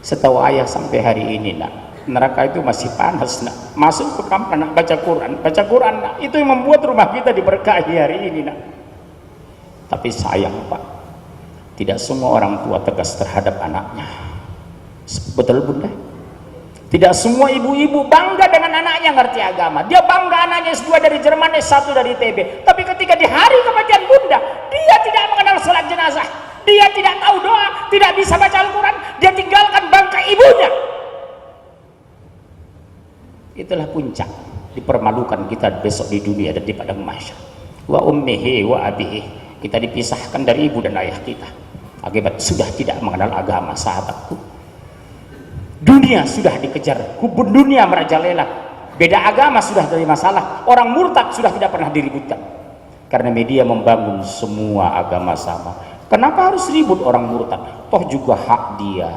Setahu ayah sampai hari ini nak, neraka itu masih panas nak. Masuk ke kamar nak, baca Quran nak. Itu yang membuat rumah kita diberkahi hari ini nak. Tapi sayang Pak, tidak semua orang tua tegas terhadap anaknya. Betul Bunda? Tidak semua ibu-ibu bangga dengan anaknya ngerti agama. Dia bangga anaknya S2 dari Jerman, S1 dari ITB. Tapi ketika di hari kematian Bunda, dia tidak mengenal sholat jenazah. Dia tidak tahu doa, tidak bisa baca Al-Quran. Dia tinggalkan bangkai ibunya. Itulah puncak. Dipermalukan kita besok di dunia dan di padang mahsyar. Wa ummihi wa abihi. Kita dipisahkan dari ibu dan ayah kita. Akibat sudah tidak mengenal agama, sahabatku. Dunia sudah dikejar, kubur dunia merajalela. Beda agama sudah jadi masalah. Orang murtad sudah tidak pernah diributkan. Karena media membangun semua agama sama. Kenapa harus ribut orang murtad? Toh juga hak dia.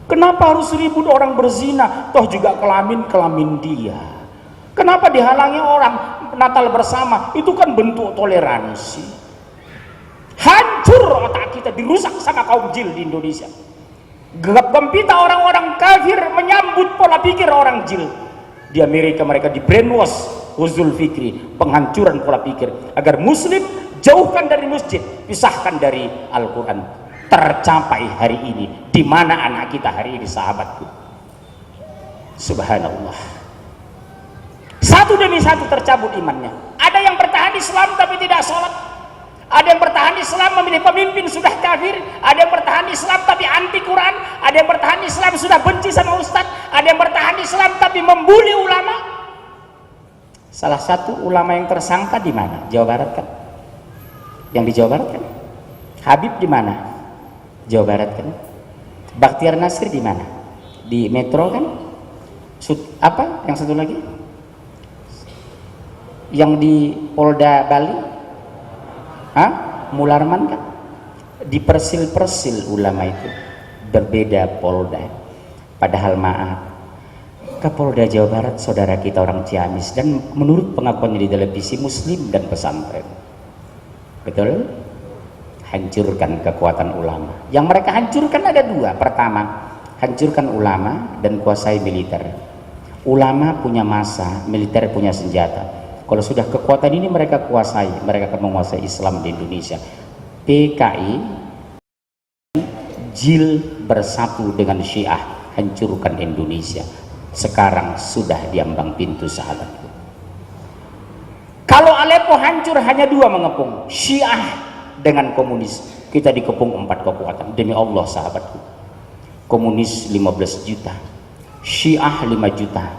Kenapa harus ribut orang berzina? Toh juga kelamin dia. Kenapa dihalangi orang Natal bersama? Itu kan bentuk toleransi. Hancur otak kita, dirusak sama kaum jil di Indonesia. Gegap gempita orang-orang kafir menyambut pola pikir orang jil. Di Amerika mereka di brainwash, huzul fikri, penghancuran pola pikir agar muslim jauhkan dari masjid, pisahkan dari Al-Quran. Tercapai hari ini. Di mana anak kita hari ini, sahabatku? Subhanallah. Satu demi satu tercabut imannya. Ada yang bertahan Islam tapi tidak sholat. Ada yang bertahan Islam memilih pemimpin sudah kafir. Ada yang bertahan Islam tapi anti Quran. Ada yang bertahan Islam sudah benci sama ustadz. Ada yang bertahan Islam tapi membuli ulama. Salah satu ulama yang tersangka di mana? Jawa Barat kan? Yang di Jawa Barat kan? Habib di mana? Jawa Barat kan? Bakhtiar Nasir di mana? Di Metro kan? Apa? Yang satu lagi? Yang di Polda Bali? Hah? Mularman kan? Di persil-persil ulama itu berbeda Polda. Padahal maaf, Kapolda Jawa Barat saudara kita orang Ciamis dan menurut pengakuannya di televisi muslim dan pesantren. Betul? Hancurkan kekuatan ulama. Yang mereka hancurkan ada dua. Pertama, hancurkan ulama dan kuasai militer. Ulama punya massa, militer punya senjata. Kalau sudah kekuatan ini mereka kuasai, mereka akan menguasai Islam di Indonesia. PKI jil bersatu dengan Syiah, hancurkan Indonesia. Sekarang sudah diambang pintu, sahabatku. Kalau Aleppo hancur hanya dua mengepung, Syiah dengan komunis. Kita dikepung 4 kekuatan. Demi Allah, sahabatku. Komunis 15 juta, Syiah 5 juta.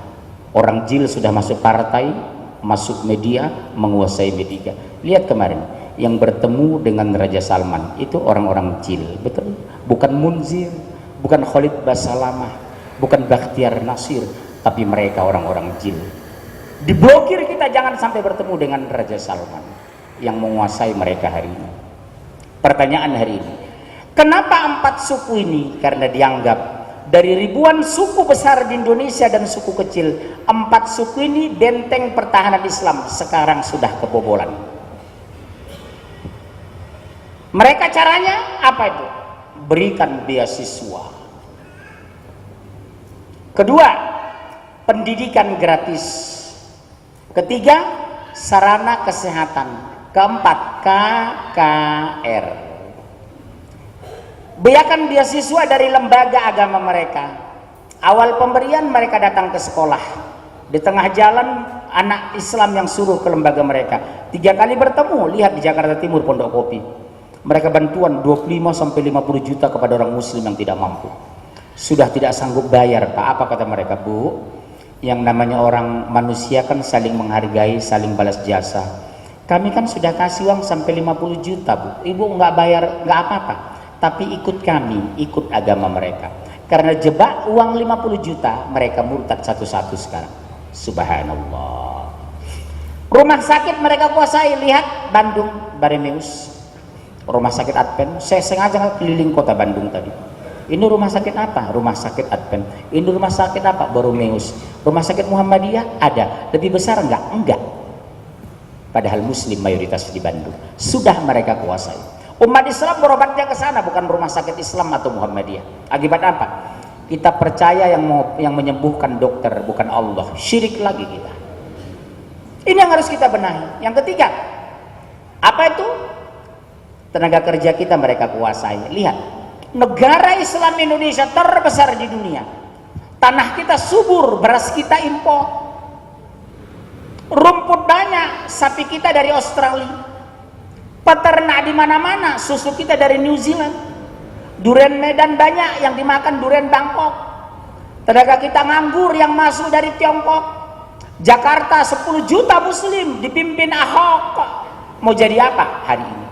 Orang jil sudah masuk partai, masuk media, menguasai media. Lihat kemarin yang bertemu dengan Raja Salman itu orang-orang jil, betul? Bukan Munzir, bukan Khalid Basalamah, bukan Bakhtiar Nasir, tapi mereka orang-orang jil. Diblokir kita jangan sampai bertemu dengan Raja Salman yang menguasai mereka hari ini. Pertanyaan hari ini, kenapa 4 suku ini? Karena dianggap dari ribuan suku besar di Indonesia dan suku kecil, 4 suku ini benteng pertahanan Islam sekarang sudah kebobolan. Mereka caranya apa itu? Berikan beasiswa. Kedua, pendidikan gratis. Ketiga, sarana kesehatan. Keempat, KKR. Berikan beasiswa dari lembaga agama mereka. Awal pemberian mereka datang ke sekolah. Di tengah jalan anak Islam yang suruh ke lembaga mereka. 3 kali bertemu, lihat di Jakarta Timur Pondok Kopi. Mereka bantuan 25-50 juta kepada orang muslim yang tidak mampu. Sudah tidak sanggup bayar, Pak. Apa kata mereka? Bu, yang namanya orang manusia kan saling menghargai, saling balas jasa. Kami kan sudah kasih uang sampai 50 juta, Bu. Ibu nggak bayar, nggak apa-apa. Tapi ikut kami, ikut agama mereka. Karena jebak uang 50 juta, mereka murtad satu-satu sekarang. Subhanallah. Rumah sakit mereka kuasai. Lihat Bandung, Baremeus. Rumah sakit Advent. Saya sengaja keliling kota Bandung tadi. Ini rumah sakit apa? Rumah sakit Advent. Ini rumah sakit apa? Baromeus. Rumah sakit Muhammadiyah ada. Lebih besar enggak? Enggak. Padahal muslim mayoritas di Bandung. Sudah mereka kuasai. Umat Islam berobatnya ke sana, bukan rumah sakit Islam atau Muhammadiyah. Akibat apa? Kita percaya yang menyembuhkan dokter, bukan Allah. Syirik lagi kita. Ini yang harus kita benahi. Yang ketiga, apa itu? Tenaga kerja kita mereka kuasai. Lihat, negara Islam Indonesia terbesar di dunia. Tanah kita subur, beras kita impor. Rumput banyak, sapi kita dari Australia. Peternak di mana-mana, susu kita dari New Zealand. Durian Medan banyak, yang dimakan durian Bangkok. Tenaga kita nganggur yang masuk dari Tiongkok. Jakarta 10 juta muslim dipimpin Ahok. Mau jadi apa hari ini?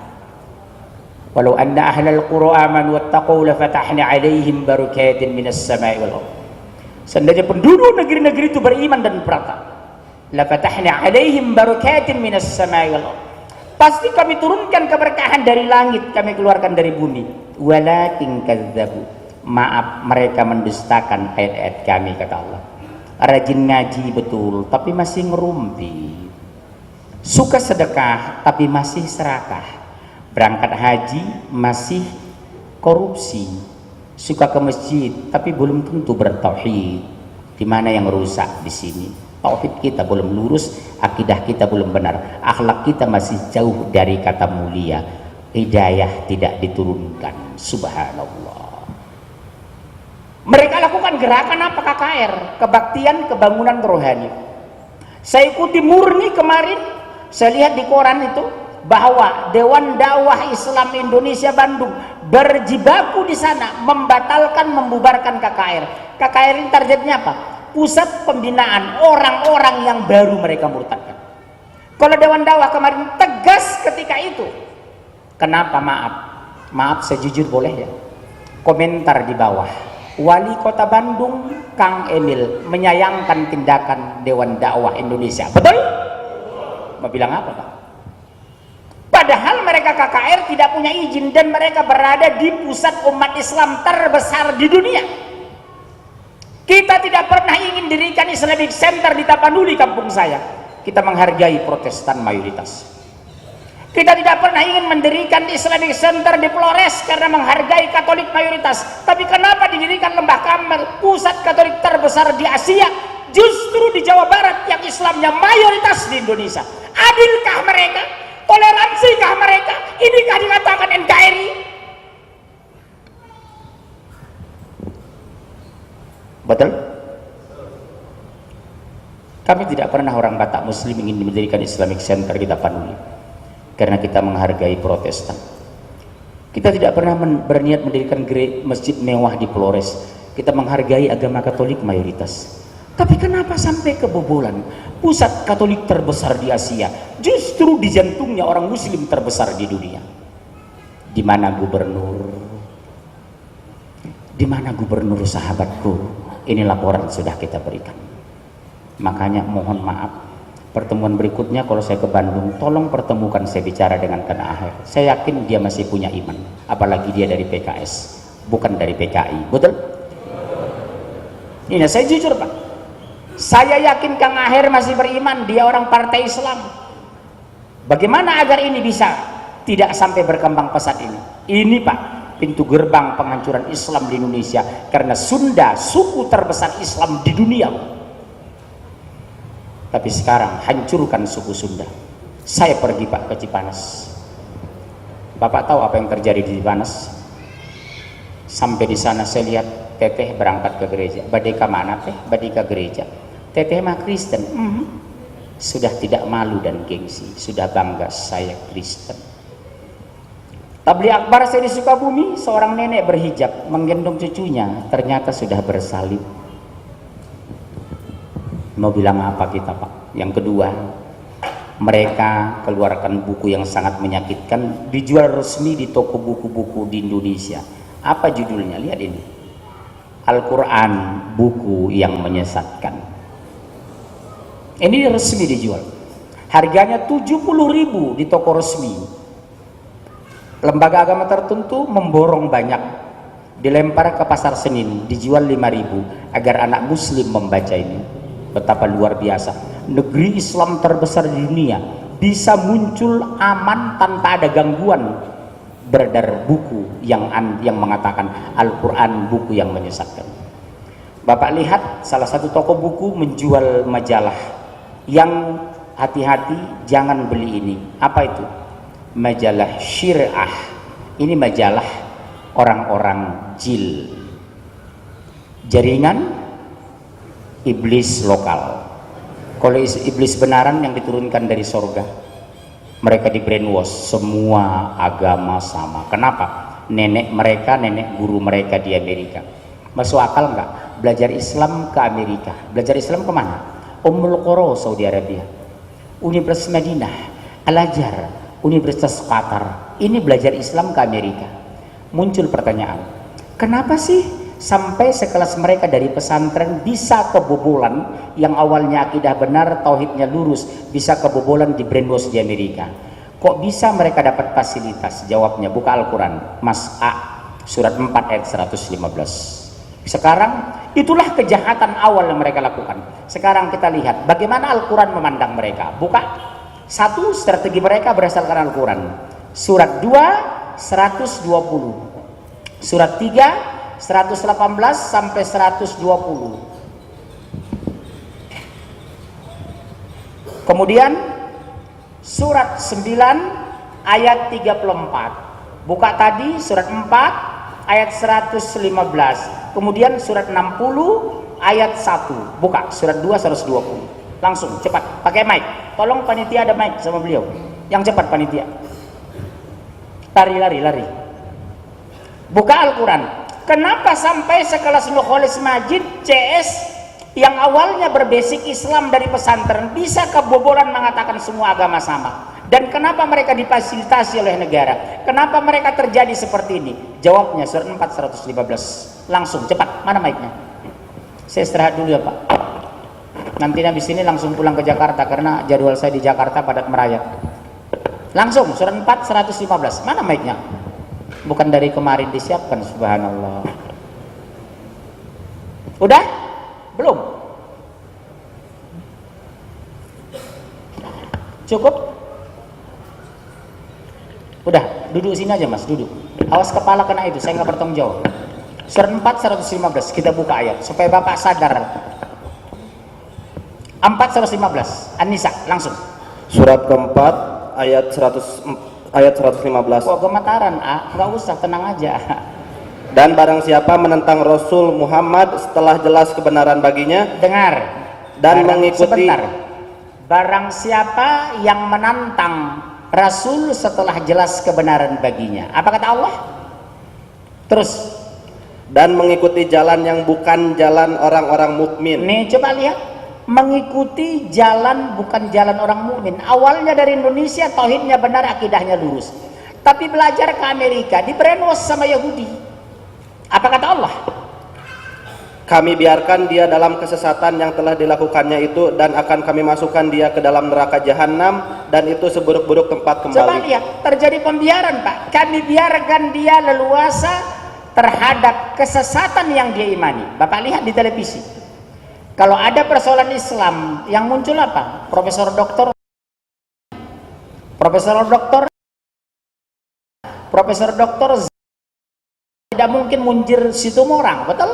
Walau anna ahlal qura amanu wattaqau la fatahna 'alaihim barakatin minas sama'i wal ardh. Seandainya penduduk negeri-negeri itu beriman dan berakal, la fatahna 'alaihim barakatin minas sama'i wal ardh. Pasti kami turunkan keberkahan dari langit, kami keluarkan dari bumi. Walakin kadzabu, maaf mereka mendustakan ayat-ayat kami, kata Allah. Rajin ngaji betul tapi masih ngerumpi. Suka sedekah tapi masih serakah. Berangkat haji masih korupsi. Suka ke masjid tapi belum tentu bertauhid. Di mana yang rusak di sini? Tauhid kita belum lurus, akidah kita belum benar, akhlak kita masih jauh dari kata mulia. Hidayah tidak diturunkan. Subhanallah. Mereka lakukan gerakan apa? KKR, kebaktian kebangunan rohani. Saya ikuti murni kemarin, saya lihat di koran itu bahwa Dewan Dakwah Islam Indonesia Bandung berjibaku di sana membatalkan, membubarkan KKR. KKR ini targetnya apa? Pusat pembinaan orang-orang yang baru mereka murtadkan. Kalau Dewan Dakwah kemarin tegas ketika itu. Kenapa? Maaf saya jujur boleh ya? Komentar di bawah. Wali Kota Bandung Kang Emil menyayangkan tindakan Dewan Dakwah Indonesia. Betul? Mau bilang apa, Pak? Padahal mereka KKR tidak punya izin dan mereka berada di pusat umat Islam terbesar di dunia. Kita tidak pernah ingin dirikan Islamic Center di Tapanuli, kampung saya. Kita menghargai Protestan mayoritas. Kita tidak pernah ingin mendirikan Islamic Center di Flores karena menghargai Katolik mayoritas. Tapi kenapa didirikan Lembah Kamel, pusat Katolik terbesar di Asia, justru di Jawa Barat yang Islamnya mayoritas di Indonesia? Adilkah mereka? Toleransikah mereka? Inikah dikatakan NKRI? Betul? Kami tidak pernah orang Batak Muslim ingin mendirikan Islamic Center di Tapanuli karena kita menghargai Protestan. Kita tidak pernah berniat mendirikan masjid mewah di Flores. Kita menghargai agama Katolik mayoritas. Tapi kenapa sampai kebobolan pusat Katolik terbesar di Asia, justru di jantungnya orang Muslim terbesar di dunia? Di mana gubernur? Di mana gubernur sahabatku? Ini laporan sudah kita berikan. Makanya mohon maaf, pertemuan berikutnya kalau saya ke Bandung, tolong pertemukan saya bicara dengan Kang Aher. Saya yakin dia masih punya iman, apalagi dia dari PKS, bukan dari PKI. Betul? Ini saya jujur, Pak. Saya yakin Kang Aher masih beriman, dia orang partai Islam. Bagaimana agar ini bisa tidak sampai berkembang pesat ini? Ini, Pak, pintu gerbang penghancuran Islam di Indonesia, karena Sunda suku terbesar Islam di dunia. Tapi sekarang hancurkan suku Sunda. Saya pergi, Pak, ke Cipanas. Bapak tahu apa yang terjadi di Cipanas? Sampai di sana saya lihat teteh berangkat ke gereja. Badeka mana teh? Badeka gereja. Teteh mah Kristen. Sudah tidak malu dan gengsi, sudah bangga saya Kristen. Tabligh akbar saya di Sukabumi, seorang nenek berhijab menggendong cucunya, ternyata sudah bersalib. Mau bilang apa kita, Pak? Yang kedua, mereka keluarkan buku yang sangat menyakitkan, dijual resmi di toko buku-buku di Indonesia. Apa judulnya? Lihat ini, Al-Quran, buku yang menyesatkan. Ini resmi dijual, harganya 70.000 di toko resmi. Lembaga agama tertentu memborong banyak, dilempar ke pasar Senin, dijual 5.000 agar anak muslim membaca ini. Betapa luar biasa negeri Islam terbesar di dunia bisa muncul aman tanpa ada gangguan, beredar buku yang mengatakan Al-Quran buku yang menyesatkan. Bapak lihat salah satu toko buku menjual majalah yang hati-hati jangan beli ini. Apa itu? majalah Syirah. Ini majalah orang-orang jil, jaringan iblis lokal. Kalau iblis benaran yang diturunkan dari sorga, mereka di brainwash, semua agama sama. Kenapa? Nenek mereka, nenek guru mereka di Amerika. Masuk akal nggak? Belajar Islam ke Amerika. Belajar Islam kemana? Ummul Qura, Saudi Arabia. Universitas Madinah, Al-Azhar, Universitas Qatar. Ini belajar Islam ke Amerika. Muncul pertanyaan, kenapa sih sampai sekelas mereka dari pesantren bisa kebobolan yang awalnya akidah benar, tauhidnya lurus, bisa kebobolan di brainwash di Amerika? Kok bisa mereka dapat fasilitas? Jawabnya, buka Al-Quran, Mas A, surat 4 ayat 115. Sekarang itulah kejahatan awal yang mereka lakukan. Sekarang kita lihat bagaimana Al-Quran memandang mereka. Buka. Satu, strategi mereka berdasarkan Al-Quran. Surat 2, 120. Surat 3, 118 sampai 120. Kemudian surat 9 ayat 34. Buka tadi surat 4 ayat 115. Kemudian surat 60 ayat 1. Buka surat 2 120. Langsung cepat pakai mic. Tolong panitia, ada mic sama beliau. Yang cepat panitia. Lari. Buka Al-Quran. Kenapa sampai sekelas Nurholis Majid CS yang awalnya berbasic Islam dari pesantren bisa kebobolan mengatakan semua agama sama? Dan kenapa mereka difasilitasi oleh negara? Kenapa mereka terjadi seperti ini? Jawabnya surat 4 115. Langsung cepat. Mana mic-nya? Saya istirahat dulu ya Pak. Nanti habis ini langsung pulang ke Jakarta karena jadwal saya di Jakarta padat merayap. Langsung surat 4 115. Mana mic-nya? Bukan dari kemarin disiapkan, subhanallah. Udah? Belum? Cukup? Udah, duduk sini aja Mas, duduk. Awas kepala kena itu, saya nggak bertanggung jawab. Surat 4 115, kita buka ayat supaya Bapak sadar. 4 115, An-Nisa, langsung.
Surat keempat ayat 115.
Kok gemetaran, nggak usah, tenang aja.
Dan barang siapa menentang Rasul Muhammad setelah jelas kebenaran baginya,
Dengar.
dan mengikuti.
Sebentar. Barang siapa yang menantang Rasul setelah jelas kebenaran baginya. Apa kata Allah? Terus.
Dan mengikuti jalan yang bukan jalan orang-orang mukmin.
Nih coba lihat. Mengikuti jalan bukan jalan orang mukmin. Awalnya dari Indonesia, tauhidnya benar, akidahnya lurus. Tapi belajar ke Amerika, di brainwash sama Yahudi. Apa kata Allah?
Kami biarkan dia dalam kesesatan yang telah dilakukannya itu, dan akan kami masukkan dia ke dalam neraka jahanam, dan itu seburuk-buruk tempat kembali.
Coba lihat, terjadi pembiaran Pak. Kami biarkan dia leluasa terhadap kesesatan yang dia imani. Bapak lihat di televisi. Kalau ada persoalan Islam yang muncul apa? Profesor doktor tidak mungkin munjir situ orang, betul?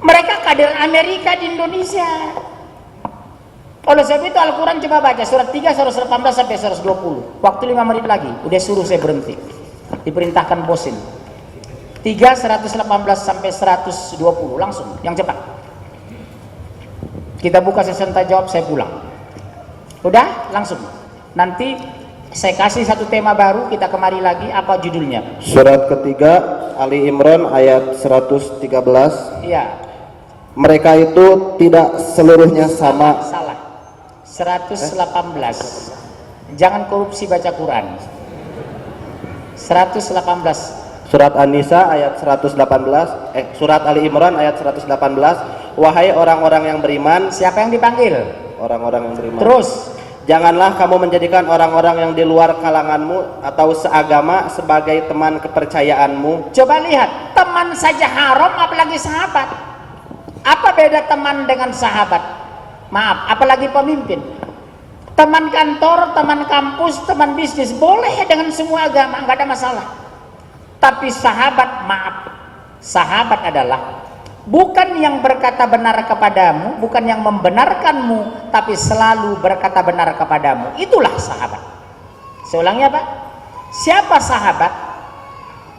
Mereka kader Amerika di Indonesia. Oleh sebab itu Al-Quran coba baca surat 3 118 sampai 120. Waktu 5 menit lagi, udah suruh saya berhenti. Diperintahkan bosin. 3 118 sampai 120 langsung, yang cepat. Kita buka sesi tanya jawab, saya pulang. Udah, langsung. Nanti saya kasih satu tema baru, kita kemari lagi. Apa judulnya?
Surat ketiga Ali Imran ayat 113.
Iya.
Mereka itu tidak seluruhnya sama.
Salah. 118. Jangan korupsi baca Quran. 118.
Surat An-Nisa ayat 118. Surat Ali Imran ayat 118. Wahai orang-orang yang beriman.
Siapa yang dipanggil?
Orang-orang yang beriman.
Terus.
Janganlah kamu menjadikan orang-orang yang di luar kalanganmu atau seagama sebagai teman kepercayaanmu.
Coba lihat, teman saja haram apalagi sahabat. Apa beda teman dengan sahabat? Maaf, apalagi pemimpin. Teman kantor, teman kampus, teman bisnis boleh dengan semua agama, nggak ada masalah. Tapi sahabat, maaf, sahabat adalah bukan yang berkata benar kepadamu, bukan yang membenarkanmu, tapi selalu berkata benar kepadamu. Itulah sahabat. Seulangnya Pak, siapa sahabat?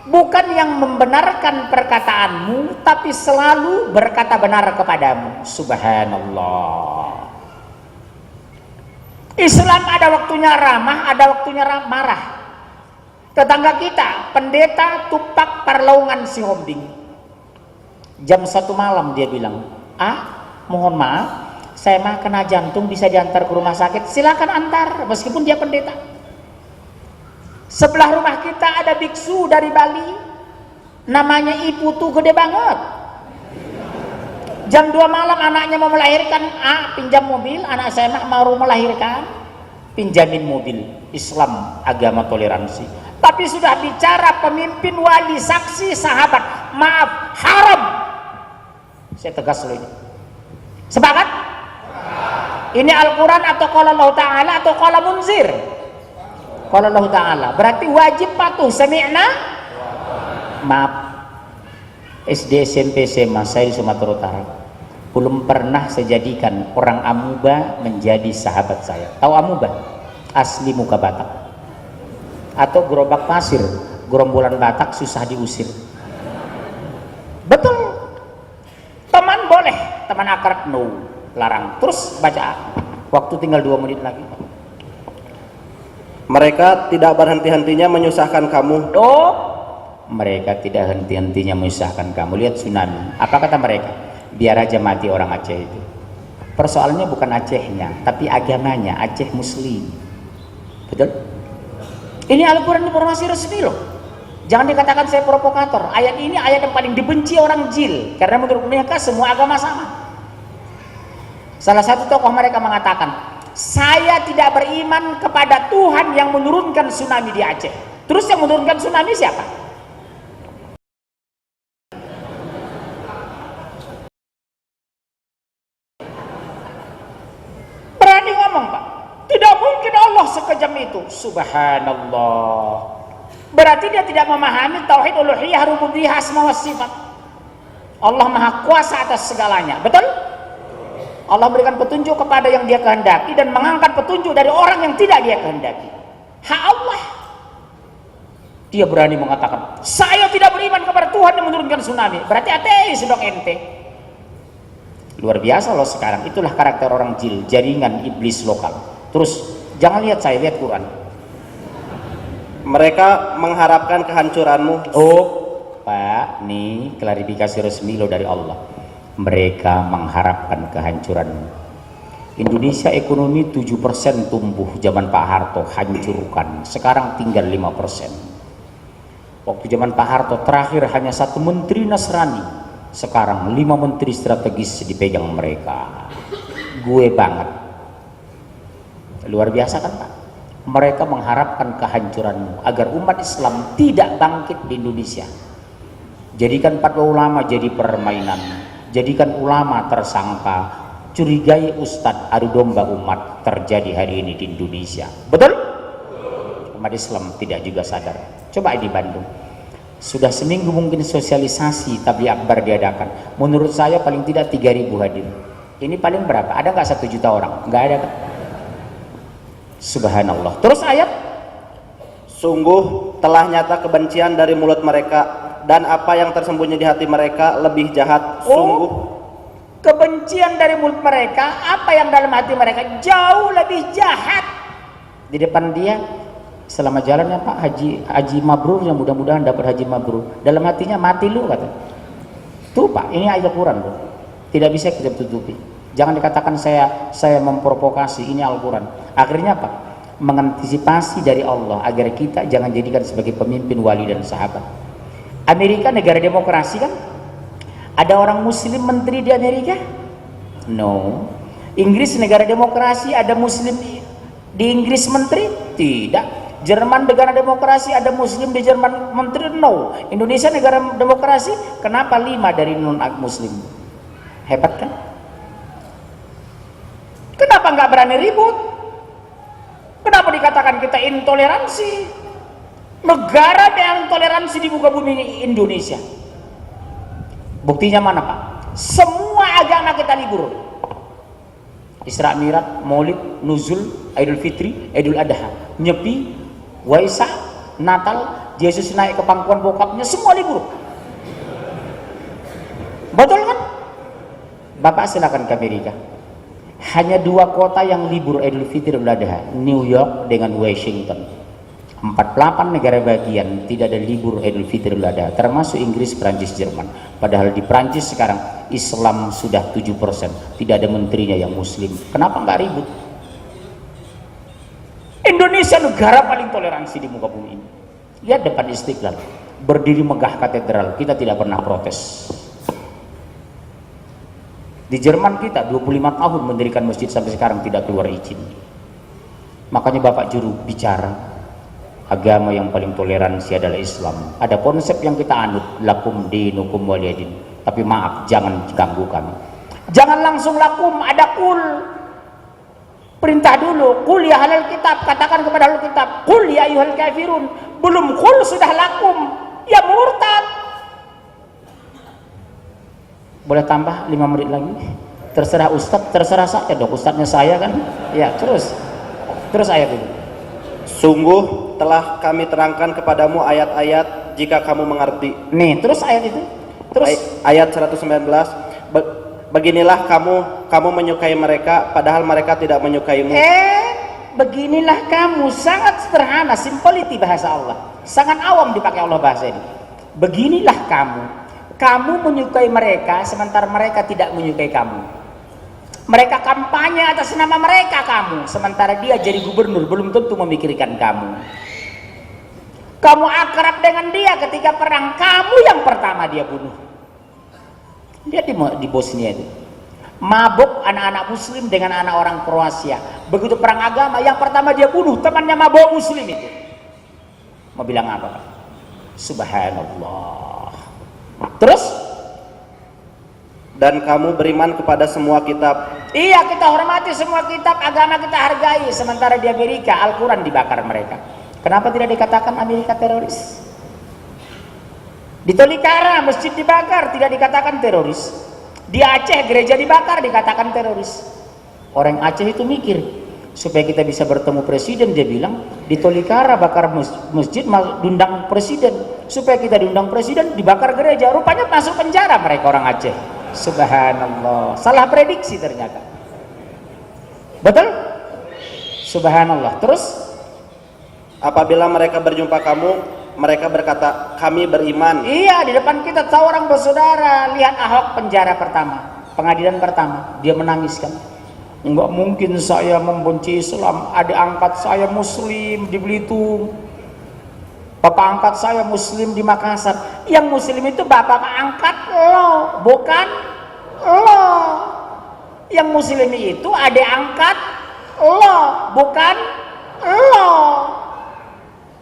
Bukan yang membenarkan perkataanmu, tapi selalu berkata benar kepadamu. Subhanallah. Islam ada waktunya ramah, ada waktunya marah. Tetangga kita, pendeta Tupak Parlaungan Sihombing, jam 1 malam dia bilang, mohon maaf, saya mah kena jantung, bisa diantar ke rumah sakit. Silakan antar, meskipun dia pendeta. Sebelah rumah kita ada biksu dari Bali, namanya Ibu tuh gede banget. Jam 2 malam anaknya mau melahirkan, pinjam mobil, anak saya mah mau melahirkan, pinjamin mobil. Islam agama toleransi. Tapi sudah bicara pemimpin, wali, saksi, sahabat, maaf, haram. Saya tegas loh ini. Sepakat? Ini Al-Quran atau qala Allah Ta'ala atau qala Munzir? Qala Allah Ta'ala. Berarti wajib patuh. Sami'na? Maaf, SD, SMP, SMA saya di Sumatera Utara belum pernah saya jadikan orang amuba menjadi sahabat saya. Tahu amuba? Asli muka Batak atau gerobak pasir, gerombolan Batak susah diusir. Betul. Teman boleh, teman akrab no, larang. Terus baca. Waktu tinggal 2 menit lagi.
Mereka tidak berhenti-hentinya menyusahkan kamu.
Mereka tidak henti-hentinya menyusahkan kamu. Lihat tsunami. Apa kata mereka? Biar aja mati orang Aceh itu. Persoalannya bukan Acehnya, tapi agamanya. Aceh Muslim. Betul? Ini Al-Quran informasi resmi loh. Jangan dikatakan saya provokator. Ayat ini ayat yang paling dibenci orang jil, karena menurut mereka semua agama sama. Salah satu tokoh mereka mengatakan, saya tidak beriman kepada Tuhan yang menurunkan tsunami di Aceh. Terus yang menurunkan tsunami siapa? Berani ngomong Pak. Tidak mungkin Allah sekejam itu. Subhanallah. Berarti dia tidak memahami tauhid uluhiyah, rububiyah, asma wa sifat. Allah maha kuasa atas segalanya. Betul? Allah berikan petunjuk kepada yang dia kehendaki dan mengangkat petunjuk dari orang yang tidak dia kehendaki. Hak Allah. Dia berani mengatakan, saya tidak beriman kepada Tuhan yang menurunkan tsunami. Berarti ateis dong ente. Luar biasa loh sekarang. Itulah karakter orang jil, jaringan iblis lokal. Terus jangan lihat saya, lihat Quran. Mereka mengharapkan kehancuranmu. Pak, nih klarifikasi resmi lo dari Allah. Mereka mengharapkan kehancuranmu. Indonesia ekonomi 7% tumbuh zaman Pak Harto, hancurkan. Sekarang tinggal 5%. Waktu zaman Pak Harto terakhir hanya 1 menteri Nasrani. Sekarang 5 menteri strategis dipegang mereka. Gue banget. Luar biasa kan Pak? Mereka mengharapkan kehancuranmu agar umat Islam tidak bangkit di Indonesia. Jadikan fatwa ulama jadi permainan. Jadikan ulama tersangka, curigai ustadz, adu domba umat terjadi hari ini di Indonesia. Betul? Umat Islam tidak juga sadar. Coba di Bandung, sudah seminggu mungkin sosialisasi tabligh akbar diadakan. Menurut saya paling tidak 3.000 hadir. Ini paling berapa? Ada nggak 1 juta orang? Nggak ada kan? Subhanallah. Terus ayat,
sungguh telah nyata kebencian dari mulut mereka, dan apa yang tersembunyi di hati mereka lebih jahat. Sungguh
kebencian dari mulut mereka, apa yang dalam hati mereka jauh lebih jahat. Di depan dia, selama jalannya Pak haji mabrur, yang mudah-mudahan dapat haji mabrur. Dalam hatinya mati lu kata. Tuh Pak, ini ayat Quran loh. Tidak bisa kita tutupi. Jangan dikatakan saya memprovokasi, ini Al-Quran. Akhirnya apa? Mengantisipasi dari Allah agar kita jangan jadikan sebagai pemimpin, wali dan sahabat. Amerika negara demokrasi kan? Ada orang muslim menteri di Amerika? No. Inggris negara demokrasi, ada muslim di Inggris menteri? Tidak. Jerman negara demokrasi, ada muslim di Jerman menteri? No. Indonesia negara demokrasi, kenapa 5 dari non muslim? Hebat kan? Kenapa nggak berani ribut? Kenapa dikatakan kita intoleransi? Negara yang toleransi di muka bumi ini Indonesia. Buktinya mana Pak? Semua agama kita libur. Isra Mi'raj, Maulid, Nuzul, Idul Fitri, Idul Adha, Nyepi, Waisak, Natal, Yesus naik ke pangkuan bokapnya, semua libur. Betul kan? Bapak silakan ke Amerika. Hanya 2 kota yang libur Idul Fitri Idul Adha, New York dengan Washington. 48 negara bagian tidak ada libur Idul Fitri Idul Adha, termasuk Inggris, Prancis, Jerman. Padahal di Prancis sekarang Islam sudah 7%, tidak ada menterinya yang Muslim. Kenapa nggak ribut? Indonesia negara paling toleransi di muka bumi ini. Lihat depan Istiqlal, berdiri megah katedral, kita tidak pernah protes. Di Jerman kita 25 tahun mendirikan masjid sampai sekarang tidak keluar izin. Makanya Bapak juru bicara, agama yang paling toleransi adalah Islam. Ada konsep yang kita anut, lakum dinukum waliyadin. Tapi maaf, jangan ganggu kami. Jangan langsung lakum, ada kul. Perintah dulu, kul ya halal kitab, katakan kepada halal kitab, kul ya ayyuhal kafirun. Belum kul sudah lakum, ya murtad. Boleh tambah 5 menit lagi? Terserah Ustadz, terserah saya dong, Ustadznya saya kan. Ya, terus ayat itu.
Sungguh telah kami terangkan kepadamu ayat-ayat jika kamu mengerti.
Nih, terus ayat itu. Terus
ayat 119. Beginilah kamu menyukai mereka padahal mereka tidak menyukaimu.
Beginilah kamu, sangat sederhana, simplicity bahasa Allah. Sangat awam dipakai Allah bahasa ini. Beginilah kamu menyukai mereka sementara mereka tidak menyukai kamu. Mereka kampanye atas nama mereka kamu, sementara dia jadi gubernur belum tentu memikirkan kamu. Kamu akrab dengan dia ketika perang, kamu yang pertama dia bunuh. Dia di Bosnia itu mabuk anak-anak muslim dengan anak orang Kroasia. Begitu perang agama, yang pertama dia bunuh temannya mabuk muslim itu. Mau bilang apa Pak? Subhanallah. Terus,
dan kamu beriman kepada semua kitab.
Iya, kita hormati semua kitab, agama kita hargai. Sementara di Amerika Al-Quran dibakar mereka. Kenapa tidak dikatakan Amerika teroris? Di Tolikara masjid dibakar, tidak dikatakan teroris. Di Aceh gereja dibakar, dikatakan teroris. Orang Aceh itu mikir, supaya kita bisa bertemu presiden, dia bilang di Tolikara bakar masjid, diundang presiden. Supaya kita diundang presiden, dibakar gereja. Rupanya masuk penjara mereka orang Aceh. Subhanallah, salah prediksi ternyata. Betul? Subhanallah. Terus
apabila mereka berjumpa kamu, mereka berkata kami beriman.
Iya, di depan kita tahu orang bersaudara. Lihat Ahok penjara pertama, pengadilan pertama, dia menangis kan. Enggak mungkin saya membenci Islam, adik angkat saya muslim di Belitung, bapak angkat saya muslim di Makassar. Yang muslim itu bapak angkat lo, bukan lo. Yang muslim itu adik angkat lo, bukan lo.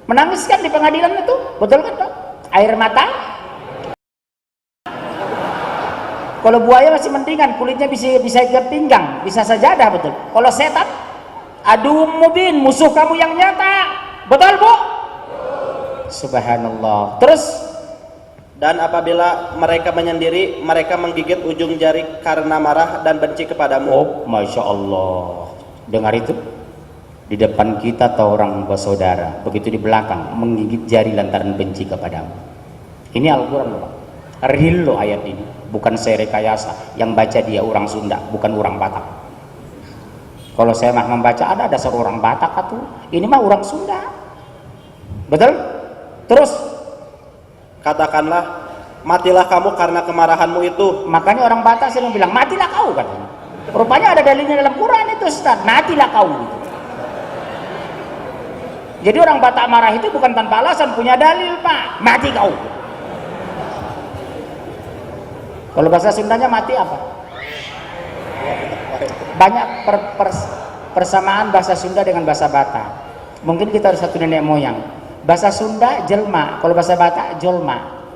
Menangis kan di pengadilan itu, betul kan Pak? Air mata. Kalau buaya masih mendingan, kulitnya bisa ikat pinggang, bisa sajadah, betul. Kalau setan, aduh mubin, musuh kamu yang nyata, betul Bu? Subhanallah. Terus,
dan apabila mereka menyendiri, mereka menggigit ujung jari karena marah dan benci kepadamu.
Oh, masya Allah. Dengar itu? Di depan kita tahu orang bersaudara, begitu di belakang menggigit jari lantaran benci kepadamu. Ini Al-Quran Pak. Real loh ayat ini, bukan saya rekayasa. Yang baca dia orang Sunda, bukan orang Batak. Kalau saya mah membaca ada dasar orang Batak atau ini mah orang Sunda. Betul? Terus
katakanlah, matilah kamu karena kemarahanmu itu.
Makanya orang Batak sering bilang matilah kau katanya. Rupanya ada dalilnya dalam Quran itu Ustaz, matilah kau gitu. Jadi orang Batak marah itu bukan tanpa alasan, punya dalil Pak, mati kau. Kalau bahasa Sundanya mati apa? Banyak persamaan bahasa Sunda dengan bahasa Batak. Mungkin kita harus satu nenek moyang. Bahasa Sunda jelma, kalau bahasa Batak jolma.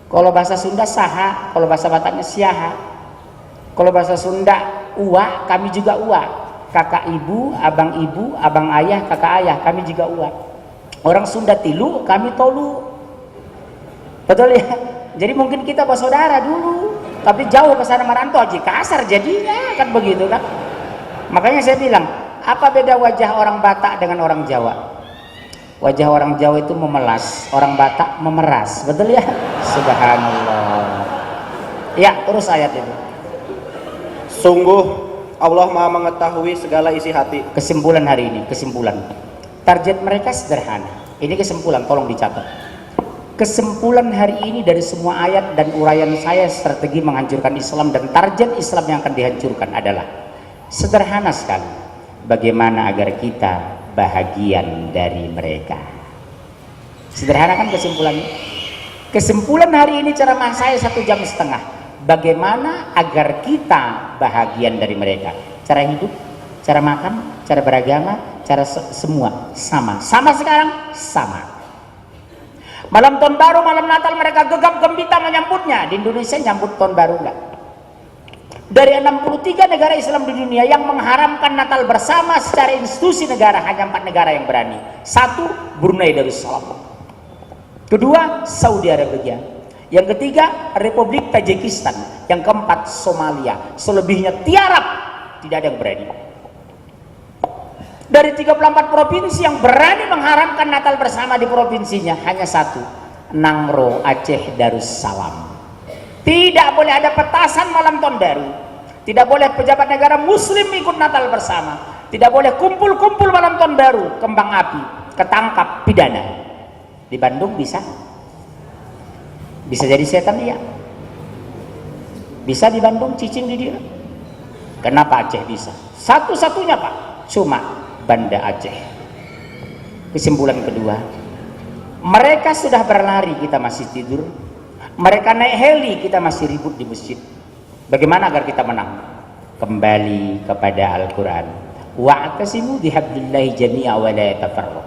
Kalau bahasa Sunda saha, kalau bahasa Bataknya siaha. Kalau bahasa Sunda uwa, kami juga uwa. Kakak ibu, abang ayah, kakak ayah, kami juga uwa. Orang Sunda tilu, kami tolu. Betul ya? Jadi mungkin kita bersaudara dulu, tapi jauh ke sana merantau aja kasar jadinya kan begitu kan. Makanya saya bilang, apa beda wajah orang Batak dengan orang Jawa? Wajah orang Jawa itu memelas, orang Batak memeras, betul ya? Subhanallah. Ya, terus ayat itu.
Sungguh Allah Maha mengetahui segala isi hati.
Kesimpulan hari ini, kesimpulan. Target mereka sederhana. Ini kesimpulan, tolong dicatat. Kesimpulan hari ini dari semua ayat dan uraian saya strategi menghancurkan Islam dan target Islam yang akan dihancurkan adalah sederhana sekali. Bagaimana agar kita bahagian dari mereka. Sederhana kan kesimpulannya? Kesimpulan hari ini ceramah saya 1,5 jam. Bagaimana agar kita bahagian dari mereka? Cara hidup, cara makan, cara beragama, cara semua sama. Sama sekarang, sama. Malam tahun baru, malam Natal mereka gegap gembita menyambutnya. Di Indonesia nyambut tahun baru enggak? Dari 63 negara Islam di dunia yang mengharamkan Natal bersama secara institusi negara, hanya 4 negara yang berani. 1, Brunei Darussalam. 2, Saudi Arabia. Yang ketiga, Republik Tajikistan. Yang keempat, Somalia. Selebihnya tiarap, tidak ada yang berani. Dari 34 provinsi yang berani mengharamkan Natal bersama di provinsinya, hanya 1, Nangro, Aceh Darussalam. Tidak boleh ada petasan malam tahun baru. Tidak boleh pejabat negara muslim ikut Natal bersama. Tidak boleh kumpul-kumpul malam tahun baru, kembang api, ketangkap, pidana. Di Bandung bisa? Bisa jadi setan, iya. Bisa di Bandung cicing di dia. Kenapa Aceh bisa? Satu-satunya Pak, cuma Banda Aceh. Kesimpulan kedua, mereka sudah berlari, kita masih tidur. Mereka naik heli, kita masih ribut di masjid. Bagaimana agar kita menang? Kembali kepada Al-Quran. Wa'tasimu bihablillahi jami'a wa la tafarraqu.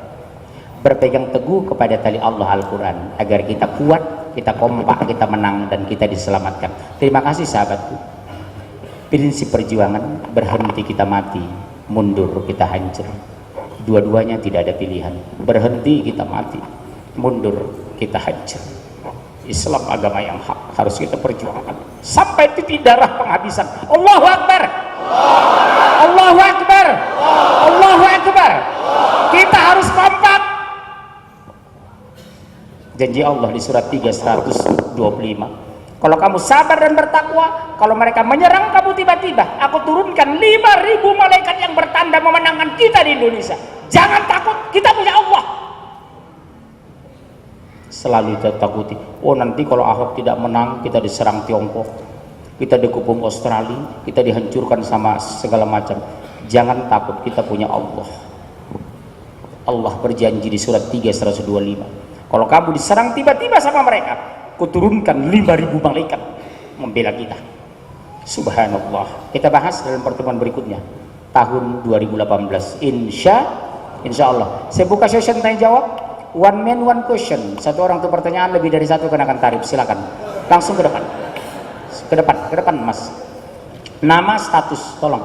Berpegang teguh kepada tali Allah Al-Quran agar kita kuat, kita kompak, kita menang, dan kita diselamatkan. Terima kasih sahabatku. Prinsip perjuangan, berhenti kita mati, mundur kita hancur. Dua-duanya tidak ada pilihan. Berhenti kita mati, mundur kita hancur. Islam agama yang hak, harus kita perjuangkan sampai titik darah penghabisan. Allahu Akbar, Allahu Akbar, Allahu Akbar. Kita harus kompak. Janji Allah di surat 325, kalau kamu sabar dan bertakwa, kalau mereka menyerang kamu tiba-tiba, aku turunkan 5.000 malaikat yang bertanda memenangkan kita di Indonesia. Jangan takut, kita punya Allah. Selalu kita takuti, oh nanti kalau Ahok tidak menang, kita diserang Tiongkok, kita dikepung Australia, kita dihancurkan sama segala macam. Jangan takut, kita punya Allah. Allah berjanji di surat 325, kalau kamu diserang tiba-tiba sama mereka, kuturunkan 5.000 malaikat membela kita. Subhanallah. Kita bahas dalam pertemuan berikutnya tahun 2018. Insya Allah. Saya buka session tanya jawab. One man one question. Satu orang tuh pertanyaan, lebih dari satu kenakan tarif. Silakan. Langsung ke depan. Ke depan Mas. Nama, status, tolong.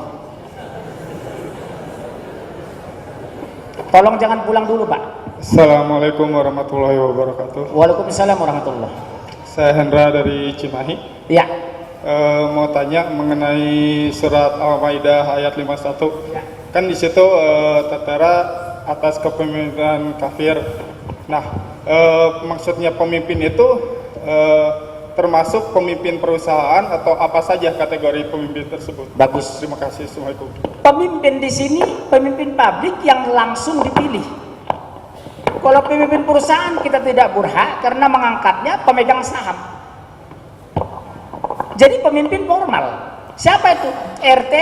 Tolong jangan pulang dulu Pak.
Assalamualaikum warahmatullahi wabarakatuh.
Waalaikumsalam warahmatullahi.
Saya Hendra dari Cimahi.
Ya.
Mau tanya mengenai surat Al-Maidah ayat 51.
Ya.
Kan di situ tertera atas kepemimpinan kafir. Nah, maksudnya pemimpin itu termasuk pemimpin perusahaan atau apa saja kategori pemimpin tersebut?
Bagus.
Terima kasih. Assalamualaikum.
Pemimpin di sini pemimpin pabrik yang langsung dipilih. Kalau pemimpin perusahaan kita tidak berhak karena mengangkatnya pemegang saham. Jadi pemimpin formal. Siapa itu? RT,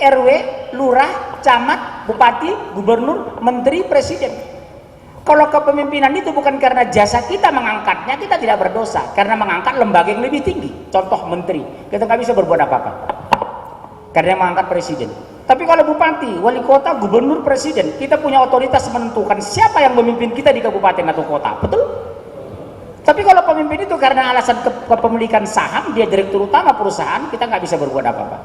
RW, lurah, camat, bupati, gubernur, menteri, presiden. Kalau kepemimpinan itu bukan karena jasa kita mengangkatnya, kita tidak berdosa karena mengangkat lembaga yang lebih tinggi. Contoh menteri, kita nggak bisa berbuat apa-apa karena mengangkat presiden. Tapi kalau bupati, wali kota, gubernur, presiden, kita punya otoritas menentukan siapa yang memimpin kita di kabupaten atau kota, betul? Tapi kalau pemimpin itu karena alasan kepemilikan saham, dia direktur utama perusahaan, kita nggak bisa berbuat apa-apa.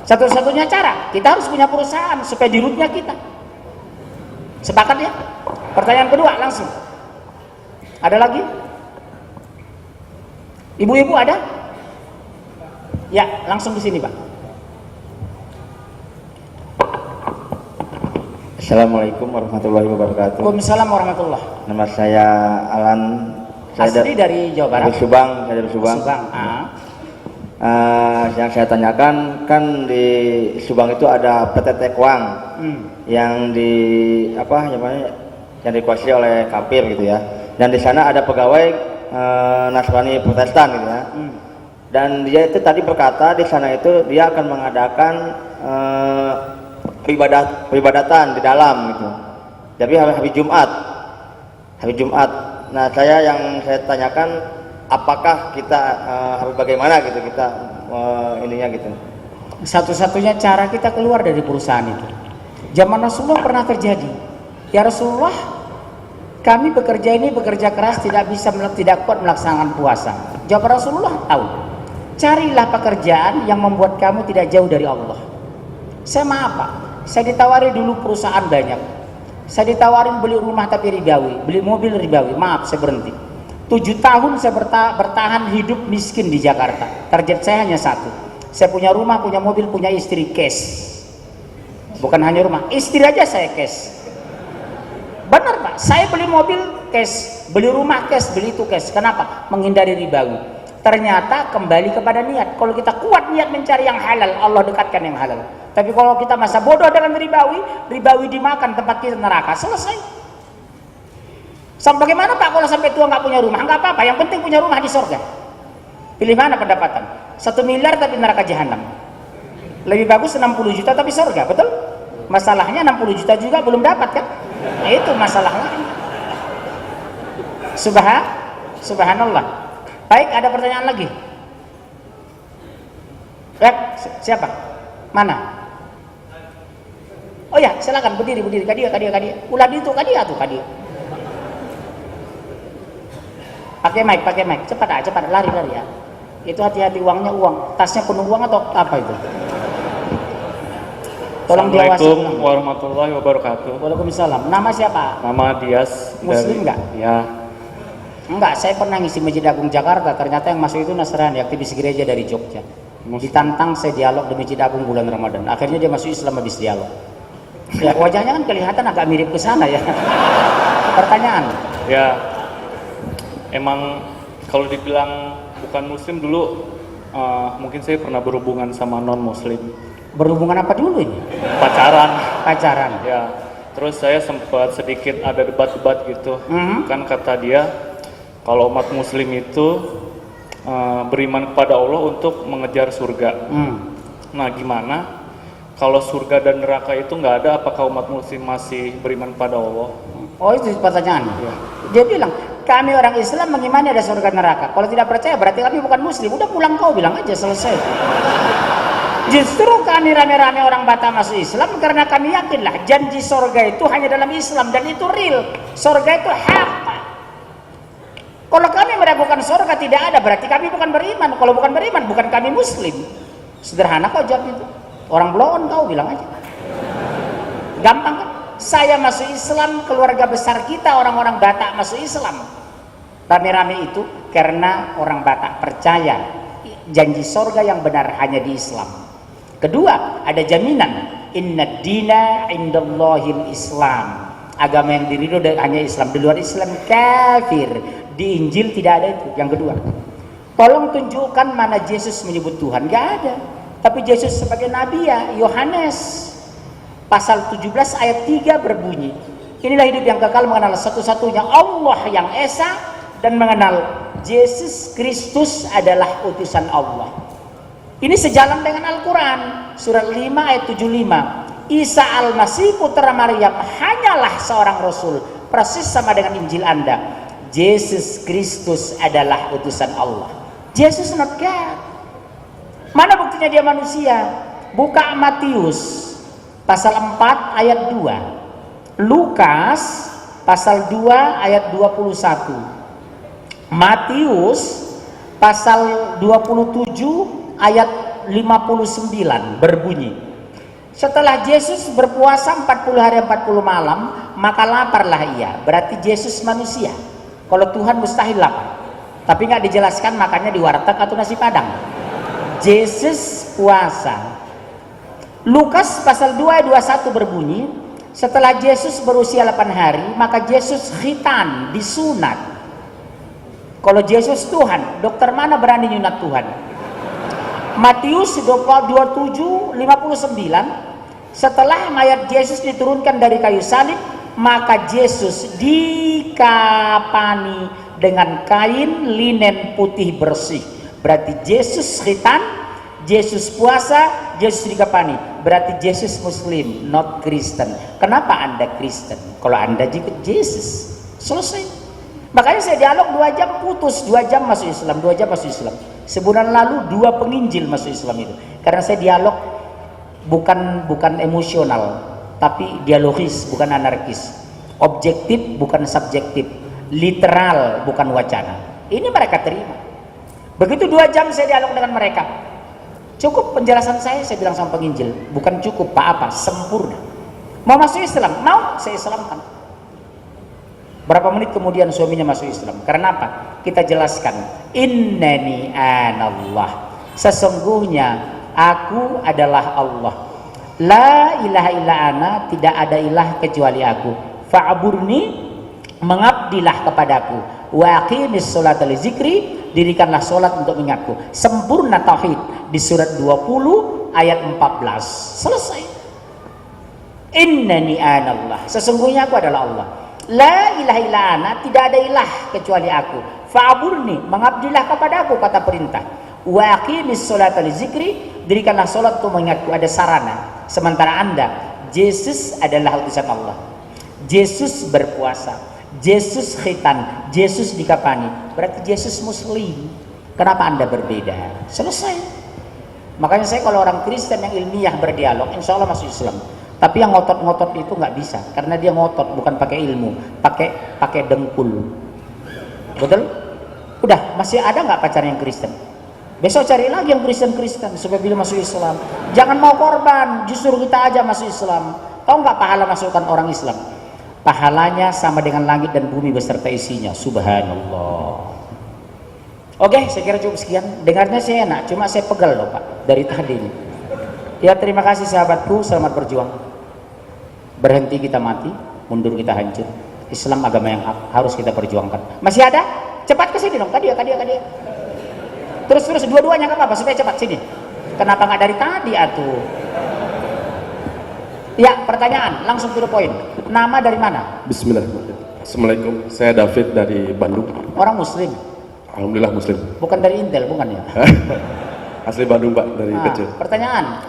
Satu-satunya cara, kita harus punya perusahaan supaya dirutnya kita. Sepakat ya? Pertanyaan kedua langsung. Ada lagi? Ibu-ibu ada? Ya, langsung di sini Pak.
Assalamualaikum warahmatullahi wabarakatuh.
Waalaikumsalam warahmatullah.
Nama saya Alan.
Asli dari Jawa Barat.
Dari Subang. Saya dari Subang. Yang saya tanyakan, kan di Subang itu ada PT Tekwang yang yang dikuasai oleh kafir gitu ya. Dan di sana ada pegawai Nasrani Protestan gitu ya. Dan dia itu tadi berkata di sana itu dia akan mengadakan peribadatan di dalam gitu. Tapi hari Jumat. Nah, yang saya tanyakan, apakah kita harus bagaimana gitu kita ininya gitu.
Satu-satunya cara kita keluar dari perusahaan itu. Zaman Rasulullah pernah terjadi. Ya Rasulullah, kami bekerja keras tidak kuat melaksanakan puasa. Jawab Rasulullah, tahu. Carilah pekerjaan yang membuat kamu tidak jauh dari Allah. Saya maaf Pak, saya ditawari dulu perusahaan banyak. Saya ditawarin beli rumah tapi ribawi, beli mobil ribawi. Maaf, saya berhenti. 7 tahun saya bertahan hidup miskin di Jakarta. Target saya hanya satu. Saya punya rumah, punya mobil, punya istri, cash. Bukan hanya rumah, istri aja saya cash. Benar Pak, saya beli mobil cash, beli rumah cash, beli itu cash. Kenapa? Menghindari ribawi. Ternyata kembali kepada niat. Kalau kita kuat niat mencari yang halal, Allah dekatkan yang halal. Tapi kalau kita masa bodoh dengan ribawi dimakan, tempat kita neraka, selesai. Sampai bagaimana Pak kalau sampai tua nggak punya rumah? Nggak apa-apa, yang penting punya rumah di surga. Pilih mana pendapatan? 1 miliar tapi neraka jahanam. Lebih bagus 60 juta tapi surga, betul? Masalahnya 60 juta juga belum dapat kan? Nah, itu masalah lain. Subhanallah. Baik, ada pertanyaan lagi? Siapa? Mana? Oh ya, silakan berdiri. Kadia. Ulah itu kadia. Pakai mic. Cepat, lari ya. Itu hati-hati uangnya uang. Tasnya penuh uang atau apa itu? Tolong diawasi.
Assalamualaikum warahmatullahi wabarakatuh.
Waalaikumsalam. Nama siapa?
Nama Dias.
Muslim nggak?
Ya.
Enggak, saya pernah ngisi Masjid Agung Jakarta. Ternyata yang masuk itu Nasrani, aktivis gereja dari Jogja. Ditantang saya dialog di Masjid Agung bulan Ramadan. Akhirnya dia masuk Islam habis dialog. Ya, wajahnya kan kelihatan agak mirip ke sana ya. Pertanyaan.
Ya. Emang kalau dibilang bukan Muslim dulu, mungkin saya pernah berhubungan sama non Muslim.
Berhubungan apa dulu ini?
Pacaran. Ya. Terus saya sempat sedikit ada debat-debat gitu. Kan kata dia, kalau umat Muslim itu beriman kepada Allah untuk mengejar surga. Nah, gimana kalau surga dan neraka itu nggak ada? Apakah umat Muslim masih beriman kepada Allah?
Oh, itu pertanyaan. Ya. Dia bilang, kami orang Islam mengimani ada surga neraka. Kalau tidak percaya berarti kami bukan Muslim. Udah pulang kau bilang aja, selesai. Justru kami rame-rame orang Batak masuk Islam karena kami yakinlah janji surga itu hanya dalam Islam dan itu real. Surga itu hak. Kalau kami meragukan surga tidak ada, berarti kami bukan beriman. Kalau bukan beriman, bukan kami Muslim. Sederhana kok jawab itu. Orang belon kau bilang aja. Gampang kan? Saya masuk Islam, keluarga besar kita orang-orang Batak masuk Islam. Rame-rame itu karena orang Batak percaya janji surga yang benar hanya di Islam. Kedua, ada jaminan. Inna dina indallahil Islam. Agama yang diridho hanya Islam. Di luar Islam kafir. Di Injil tidak ada itu. Yang kedua, tolong tunjukkan mana Yesus menyebut Tuhan. Gak ada. Tapi Yesus sebagai Nabi ya, Yohanes pasal 17 ayat 3 berbunyi, inilah hidup yang kekal, mengenal satu-satunya Allah yang Esa dan mengenal Yesus Kristus adalah utusan Allah. Ini sejalan dengan Al-Quran. Surat 5 ayat 75. Isa al-Masih putra Maryam hanyalah seorang Rasul. Persis sama dengan Injil Anda. Yesus Kristus adalah utusan Allah. Yesus not God. Mana buktinya dia manusia? Buka Matius pasal 4 ayat 2. Lukas pasal 2 ayat 21. Matius pasal 27 ayat 59 berbunyi, setelah Yesus berpuasa 40 hari 40 malam, maka laparlah ia. Berarti Yesus manusia. Kalau Tuhan mustahil lapar. Tapi nggak dijelaskan makannya di warteg atau nasi padang. Yesus puasa. Lukas pasal 2 ayat 21 berbunyi, Setelah Yesus berusia 8 hari, maka Yesus khitan, disunat. Kalau Yesus Tuhan, dokter mana berani nyunat Tuhan? Matius 27:59, setelah mayat Yesus diturunkan dari kayu salib, maka Yesus dikapani dengan kain linen putih bersih. Berarti Yesus khitan, Yesus puasa, Yesus dikapani. Berarti Yesus Muslim, not Kristen. Kenapa Anda Kristen? Kalau Anda ikut Yesus, selesai. Makanya saya dialog 2 jam putus, 2 jam masuk Islam, 2 jam masuk Islam. Sebulan lalu 2 penginjil masuk Islam itu. Karena saya dialog bukan emosional, tapi dialogis, bukan anarkis. Objektif bukan subjektif, literal bukan wacana. Ini mereka terima. Begitu 2 jam saya dialog dengan mereka. Cukup penjelasan saya bilang sama penginjil, bukan cukup Pak, apa? Sempurna. Mau masuk Islam? Mau, saya Islamkan. Berapa menit kemudian suaminya masuk Islam. Karena apa? Kita jelaskan, innani anallah, sesungguhnya aku adalah Allah. La ilaha illa ana, tidak ada ilah kecuali aku. Fa'burni, mengabdilah kepadaku. Wa aqimis sholata li zikri, dirikanlah sholat untuk mengingatku. Sempurna tauhid di surat 20 ayat 14. Selesai. Innani anallah, sesungguhnya aku adalah Allah. La ilaha illa ana, tidak ada ilah kecuali aku. Fa'burni, mengabdilah kepadaku, kata perintah. Wa aqimis sholata li zikri, dirikanlah sholat untuk mengingatku. Ada sarana. Sementara Anda, Yesus adalah utusan Allah. Yesus berpuasa, Yesus khitan, Yesus dikapani. Berarti Yesus Muslim. Kenapa Anda berbeda? Selesai. Makanya saya kalau orang Kristen yang ilmiah berdialog, insya Allah masuk Islam. Tapi yang ngotot-ngotot itu nggak bisa, karena dia ngotot bukan pakai ilmu, pakai dengkul. Betul? Udah, masih ada nggak pacar yang Kristen? Besok cari lagi yang Kristen supaya bila masuk Islam. Jangan mau korban, justru kita aja masuk Islam. Tahu nggak pahala masukkan orang Islam? Pahalanya sama dengan langit dan bumi beserta isinya. Subhanallah. Oke, saya kira cukup sekian. Dengarnya saya enak, cuma saya pegal loh Pak dari tadi ini. Ya, terima kasih sahabatku, selamat berjuang. Berhenti kita mati, mundur kita hancur. Islam agama yang harus kita perjuangkan. Masih ada? Cepat ke sini dong, kadia. Terus dua-duanya nggak apa-apa, supaya cepat sini. Kenapa nggak dari tadi atuh? Ya, pertanyaan, langsung to the point. Nama dari mana?
Bismillahirrahmanirrahim. Assalamualaikum, saya David dari Bandung.
Orang Muslim?
Alhamdulillah Muslim.
Bukan dari Intel, bukan ya?
Asli Bandung Pak, dari kecil.
Pertanyaan,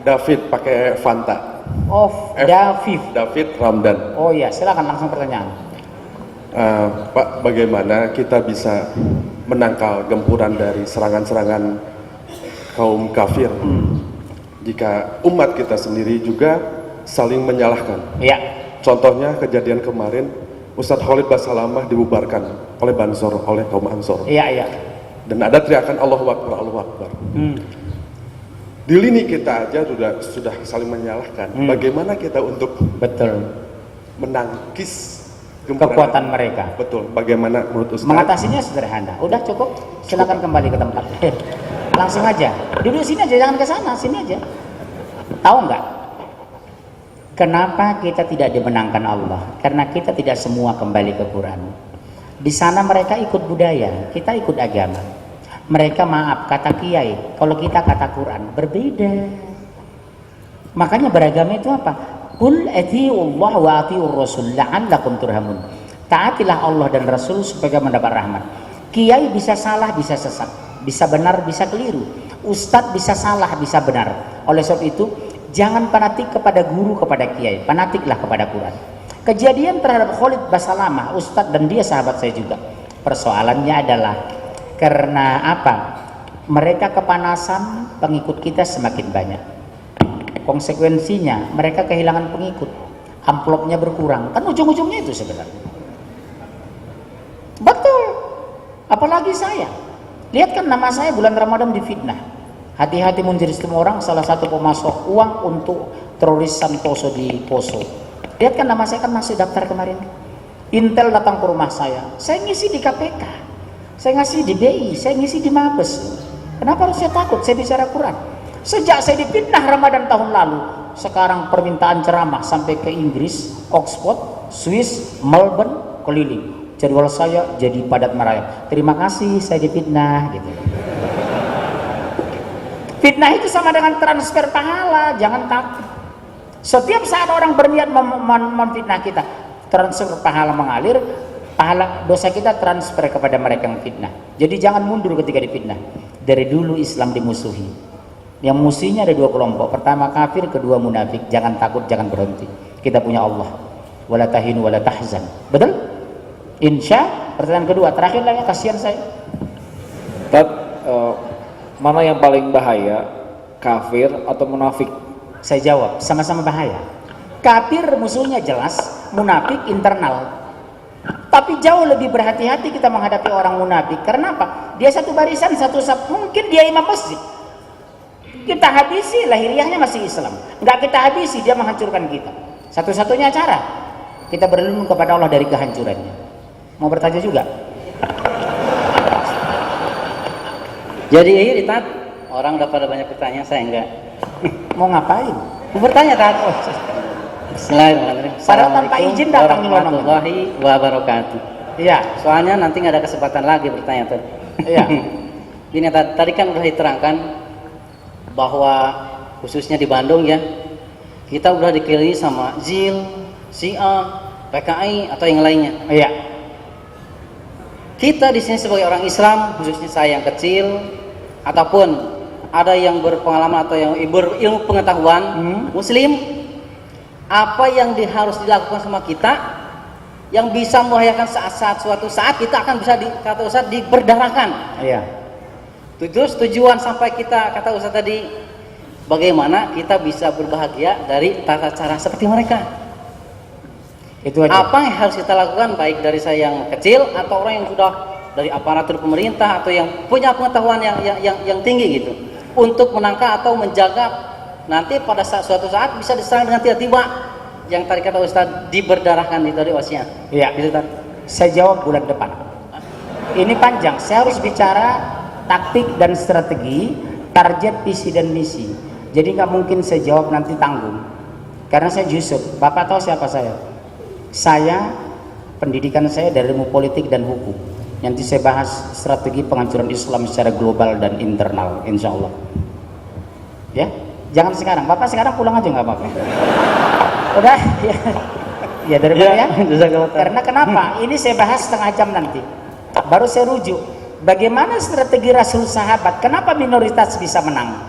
David
pakai Fanta.
Oh,
David Ramdan.
Oh ya, silakan langsung pertanyaan.
Pak, bagaimana kita bisa menangkal gempuran dari serangan-serangan kaum kafir jika umat kita sendiri juga saling menyalahkan?
Ya.
Contohnya kejadian kemarin Ustadz Khalid Basalamah dibubarkan oleh Bansor, oleh kaum Ansor.
Iya.
Dan ada teriakan Allahu Akbar, Allahu Akbar. Di lini kita aja sudah saling menyalahkan. Bagaimana kita untuk menangkis
kekuatan mereka?
Betul. Bagaimana menurut Ustaz?
Mengatasinya sederhana. Udah cukup. Silakan kembali ke tempat. Langsung aja. Duduk sini aja, jangan ke sana, sini aja. Tahu nggak? Kenapa kita tidak dimenangkan Allah? Karena kita tidak semua kembali ke Quran. Di sana mereka ikut budaya, kita ikut agama. Mereka maaf kata kiai, kalau kita kata Quran berbeda. Makanya beragama itu apa? Qul atii'ullah wa atii'ur rasul la'allakum turhamun. Taatilah Allah dan Rasul supaya mendapat rahmat. Kiai bisa salah, bisa sesat, bisa benar, bisa keliru. Ustadz bisa salah, bisa benar. Oleh sebab itu, jangan fanatik kepada guru, kepada kiai, fanatiklah kepada Quran. Kejadian terhadap Khalid Basalamah, Ustadz dan dia sahabat saya juga. Persoalannya adalah karena apa? Mereka kepanasan, pengikut kita semakin banyak. Konsekuensinya mereka kehilangan pengikut, amplopnya berkurang. Kan ujung-ujungnya itu sebenarnya. Betul. Apalagi saya. Lihat kan nama saya bulan Ramadan difitnah. Hati-hati menjadi semua orang salah satu pemasok uang untuk teroris Santoso di Poso. Lihat kan nama saya kan masih daftar kemarin. Intel datang ke rumah saya ngisi di KPK, saya ngisi di BI, saya ngisi di Mabes. Kenapa harus saya takut? Saya bicara Quran. Sejak saya difitnah Ramadan tahun lalu, sekarang permintaan ceramah sampai ke Inggris, Oxford, Swiss, Melbourne, keliling. Jadwal saya jadi padat merayap. Terima kasih saya difitnah gitu. Fitnah itu sama dengan transfer pahala, jangan takut. Setiap saat orang berniat memfitnah kita, transfer pahala mengalir, pahala dosa kita transfer kepada mereka yang fitnah. Jadi jangan mundur ketika difitnah. Dari dulu Islam dimusuhi. Yang musuhnya ada dua kelompok. Pertama kafir, kedua munafik. Jangan takut, jangan berhenti. Kita punya Allah. Wala tahinu wala tahzan. Betul? Insya. Pertanyaan kedua, terakhir lagi, kasihan saya.
Mana yang paling bahaya, kafir atau munafik?
Saya jawab, sama-sama bahaya. Kafir musuhnya jelas, munafik internal. Tapi jauh lebih berhati-hati kita menghadapi orang munafik. Karena apa? Dia satu barisan, satu saf. Mungkin dia imam masjid. Kita habisi, lahiriahnya masih Islam. Enggak kita habisi, dia menghancurkan kita. Satu-satunya cara kita berlindung kepada Allah dari kehancurannya. Mau bertanya juga?
Jadi ini Tat, orang udah pada banyak bertanya, saya enggak.
Mau ngapain?
Mau bertanya Tat. Bismillahirrahmanirrahim.
Padahal tanpa izin datang nyelonong.
Warahmatullahi wabarakatuh.
Iya.
Soalnya nanti nggak ada kesempatan lagi bertanya Tat.
Iya.
Ini tadi kan udah diterangkan bahwa khususnya di Bandung ya, kita udah dikelilingi sama ZIL, SYIA, PKI atau yang lainnya.
Iya.
Kita di sini sebagai orang Islam, khususnya saya yang kecil, ataupun ada yang berpengalaman atau yang berilmu pengetahuan, Muslim, apa yang harus dilakukan sama kita yang bisa membahayakan suatu saat kita akan bisa kata Ustaz diberdarakan.
Iya.
Terus tujuan sampai kita, kata Ustaz tadi, bagaimana kita bisa berbahagia dari tata cara seperti mereka.
Itu aja.
Apa yang harus kita lakukan, baik dari saya yang kecil atau orang yang sudah dari aparatur pemerintah atau yang punya pengetahuan yang tinggi gitu, untuk menangkal atau menjaga nanti pada suatu saat bisa diserang dengan tiba-tiba yang tadi kata Ustaz diberdarakan itu dari wasiat.
Iya.
Gitu,
saya jawab bulan depan. Ini panjang. Saya harus bicara taktik dan strategi, target, visi dan misi. Jadi nggak mungkin saya jawab nanti tanggung. Karena saya Yusuf. Bapak tahu siapa saya? Saya, pendidikan saya dari ilmu politik dan hukum. Nanti saya bahas strategi penghancuran Islam secara global dan internal, insya Allah. Ya, jangan sekarang. Bapak sekarang pulang aja nggak apa-apa. Udah, ya. Ya daripada ya. Karena kenapa? Ini saya bahas setengah jam nanti. Baru saya rujuk. Bagaimana strategi Rasul sahabat? Kenapa minoritas bisa menang?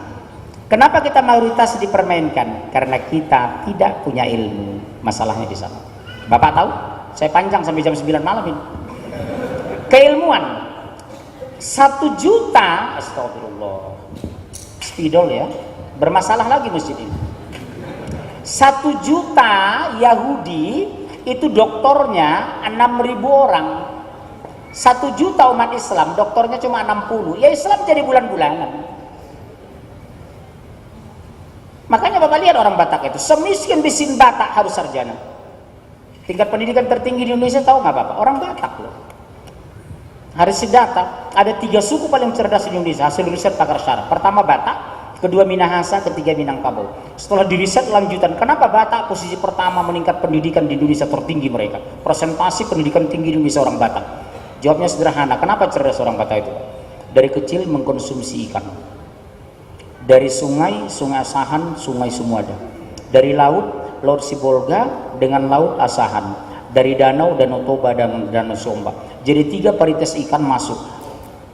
Kenapa kita mayoritas dipermainkan? Karena kita tidak punya ilmu. Masalahnya di sana. Bapak tahu? Saya panjang sampai jam 9 malam ini. Keilmuan 1 juta, astagfirullah, spidol ya, bermasalah lagi masjid ini. 1 juta Yahudi itu doktornya 6.000 orang. 1 juta umat Islam, doktornya cuma 60. Ya Islam jadi bulan-bulanan. Makanya Bapak lihat orang Batak itu, semiskin-miskin Batak harus sarjana. Tingkat pendidikan tertinggi di Indonesia tahu nggak Bapak? Orang Batak loh. Harus didata, ada 3 suku paling cerdas di Indonesia, hasil riset Takar Syarah. Pertama Batak, kedua Minahasa, ketiga Minangkabau. Setelah diriset lanjutan, kenapa Batak posisi pertama meningkat pendidikan di Indonesia tertinggi mereka? Presentasi pendidikan tinggi di Indonesia orang Batak. Jawabnya sederhana, kenapa cerdas orang Batak itu? Dari kecil mengkonsumsi ikan. Dari sungai, sungai Asahan, sungai Sumuada. Dari laut, Laut Sibolga dengan Laut Asahan. Dari danau, Danau Toba dan Danau Somba. Jadi 3 varietas ikan masuk.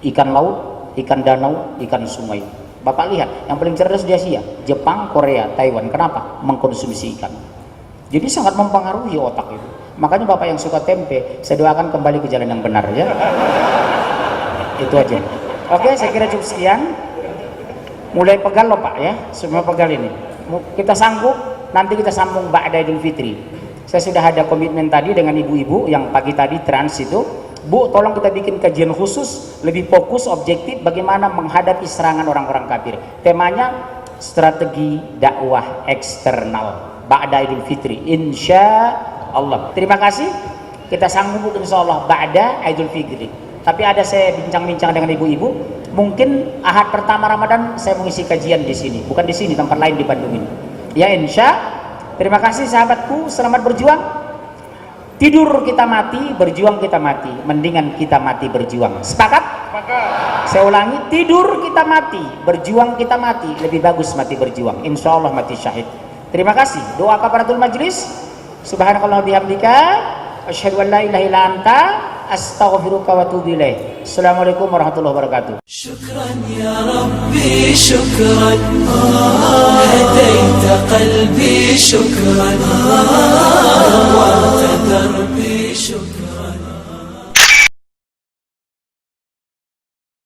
Ikan laut, ikan danau, ikan sungai. Bapak lihat, yang paling cerdas di Asia, Jepang, Korea, Taiwan. Kenapa? Mengkonsumsi ikan. Jadi sangat mempengaruhi otak itu. Makanya Bapak yang suka tempe, saya doakan kembali ke jalan yang benar ya. Itu aja. Oke, saya kira cukup sekian. Mulai pegal loh Pak ya, semua pegal ini. Kita sanggup, nanti kita sambung ba'da Idul Fitri. Saya sudah ada komitmen tadi dengan ibu-ibu yang pagi tadi trans itu. Bu, tolong kita bikin kajian khusus, lebih fokus, objektif, bagaimana menghadapi serangan orang-orang kafir. Temanya strategi dakwah eksternal ba'da Idul Fitri, insya Allah. Terima kasih. Kita sambung insya Allah ba'da Idul Fitri. Tapi ada saya bincang-bincang dengan ibu-ibu, mungkin Ahad pertama Ramadan saya mengisi kajian di sini, bukan di sini, tempat lain di Bandung ini. Ya insya. Terima kasih sahabatku, selamat berjuang. Tidur kita mati, berjuang kita mati. Mendingan kita mati berjuang. Sepakat? Sepakat. Saya ulangi, tidur kita mati, berjuang kita mati. Lebih bagus mati berjuang. Insya Allah mati syahid. Terima kasih. Doa kafaratul majlis. Subhanakallah bihamdika. Asyhadu an la ilaha illa anta. Astaghfiruka wa atubu ilaik. Assalamualaikum warahmatullahi wabarakatuh.
شكرا يا ربي شكرا هديت قلبي شكرا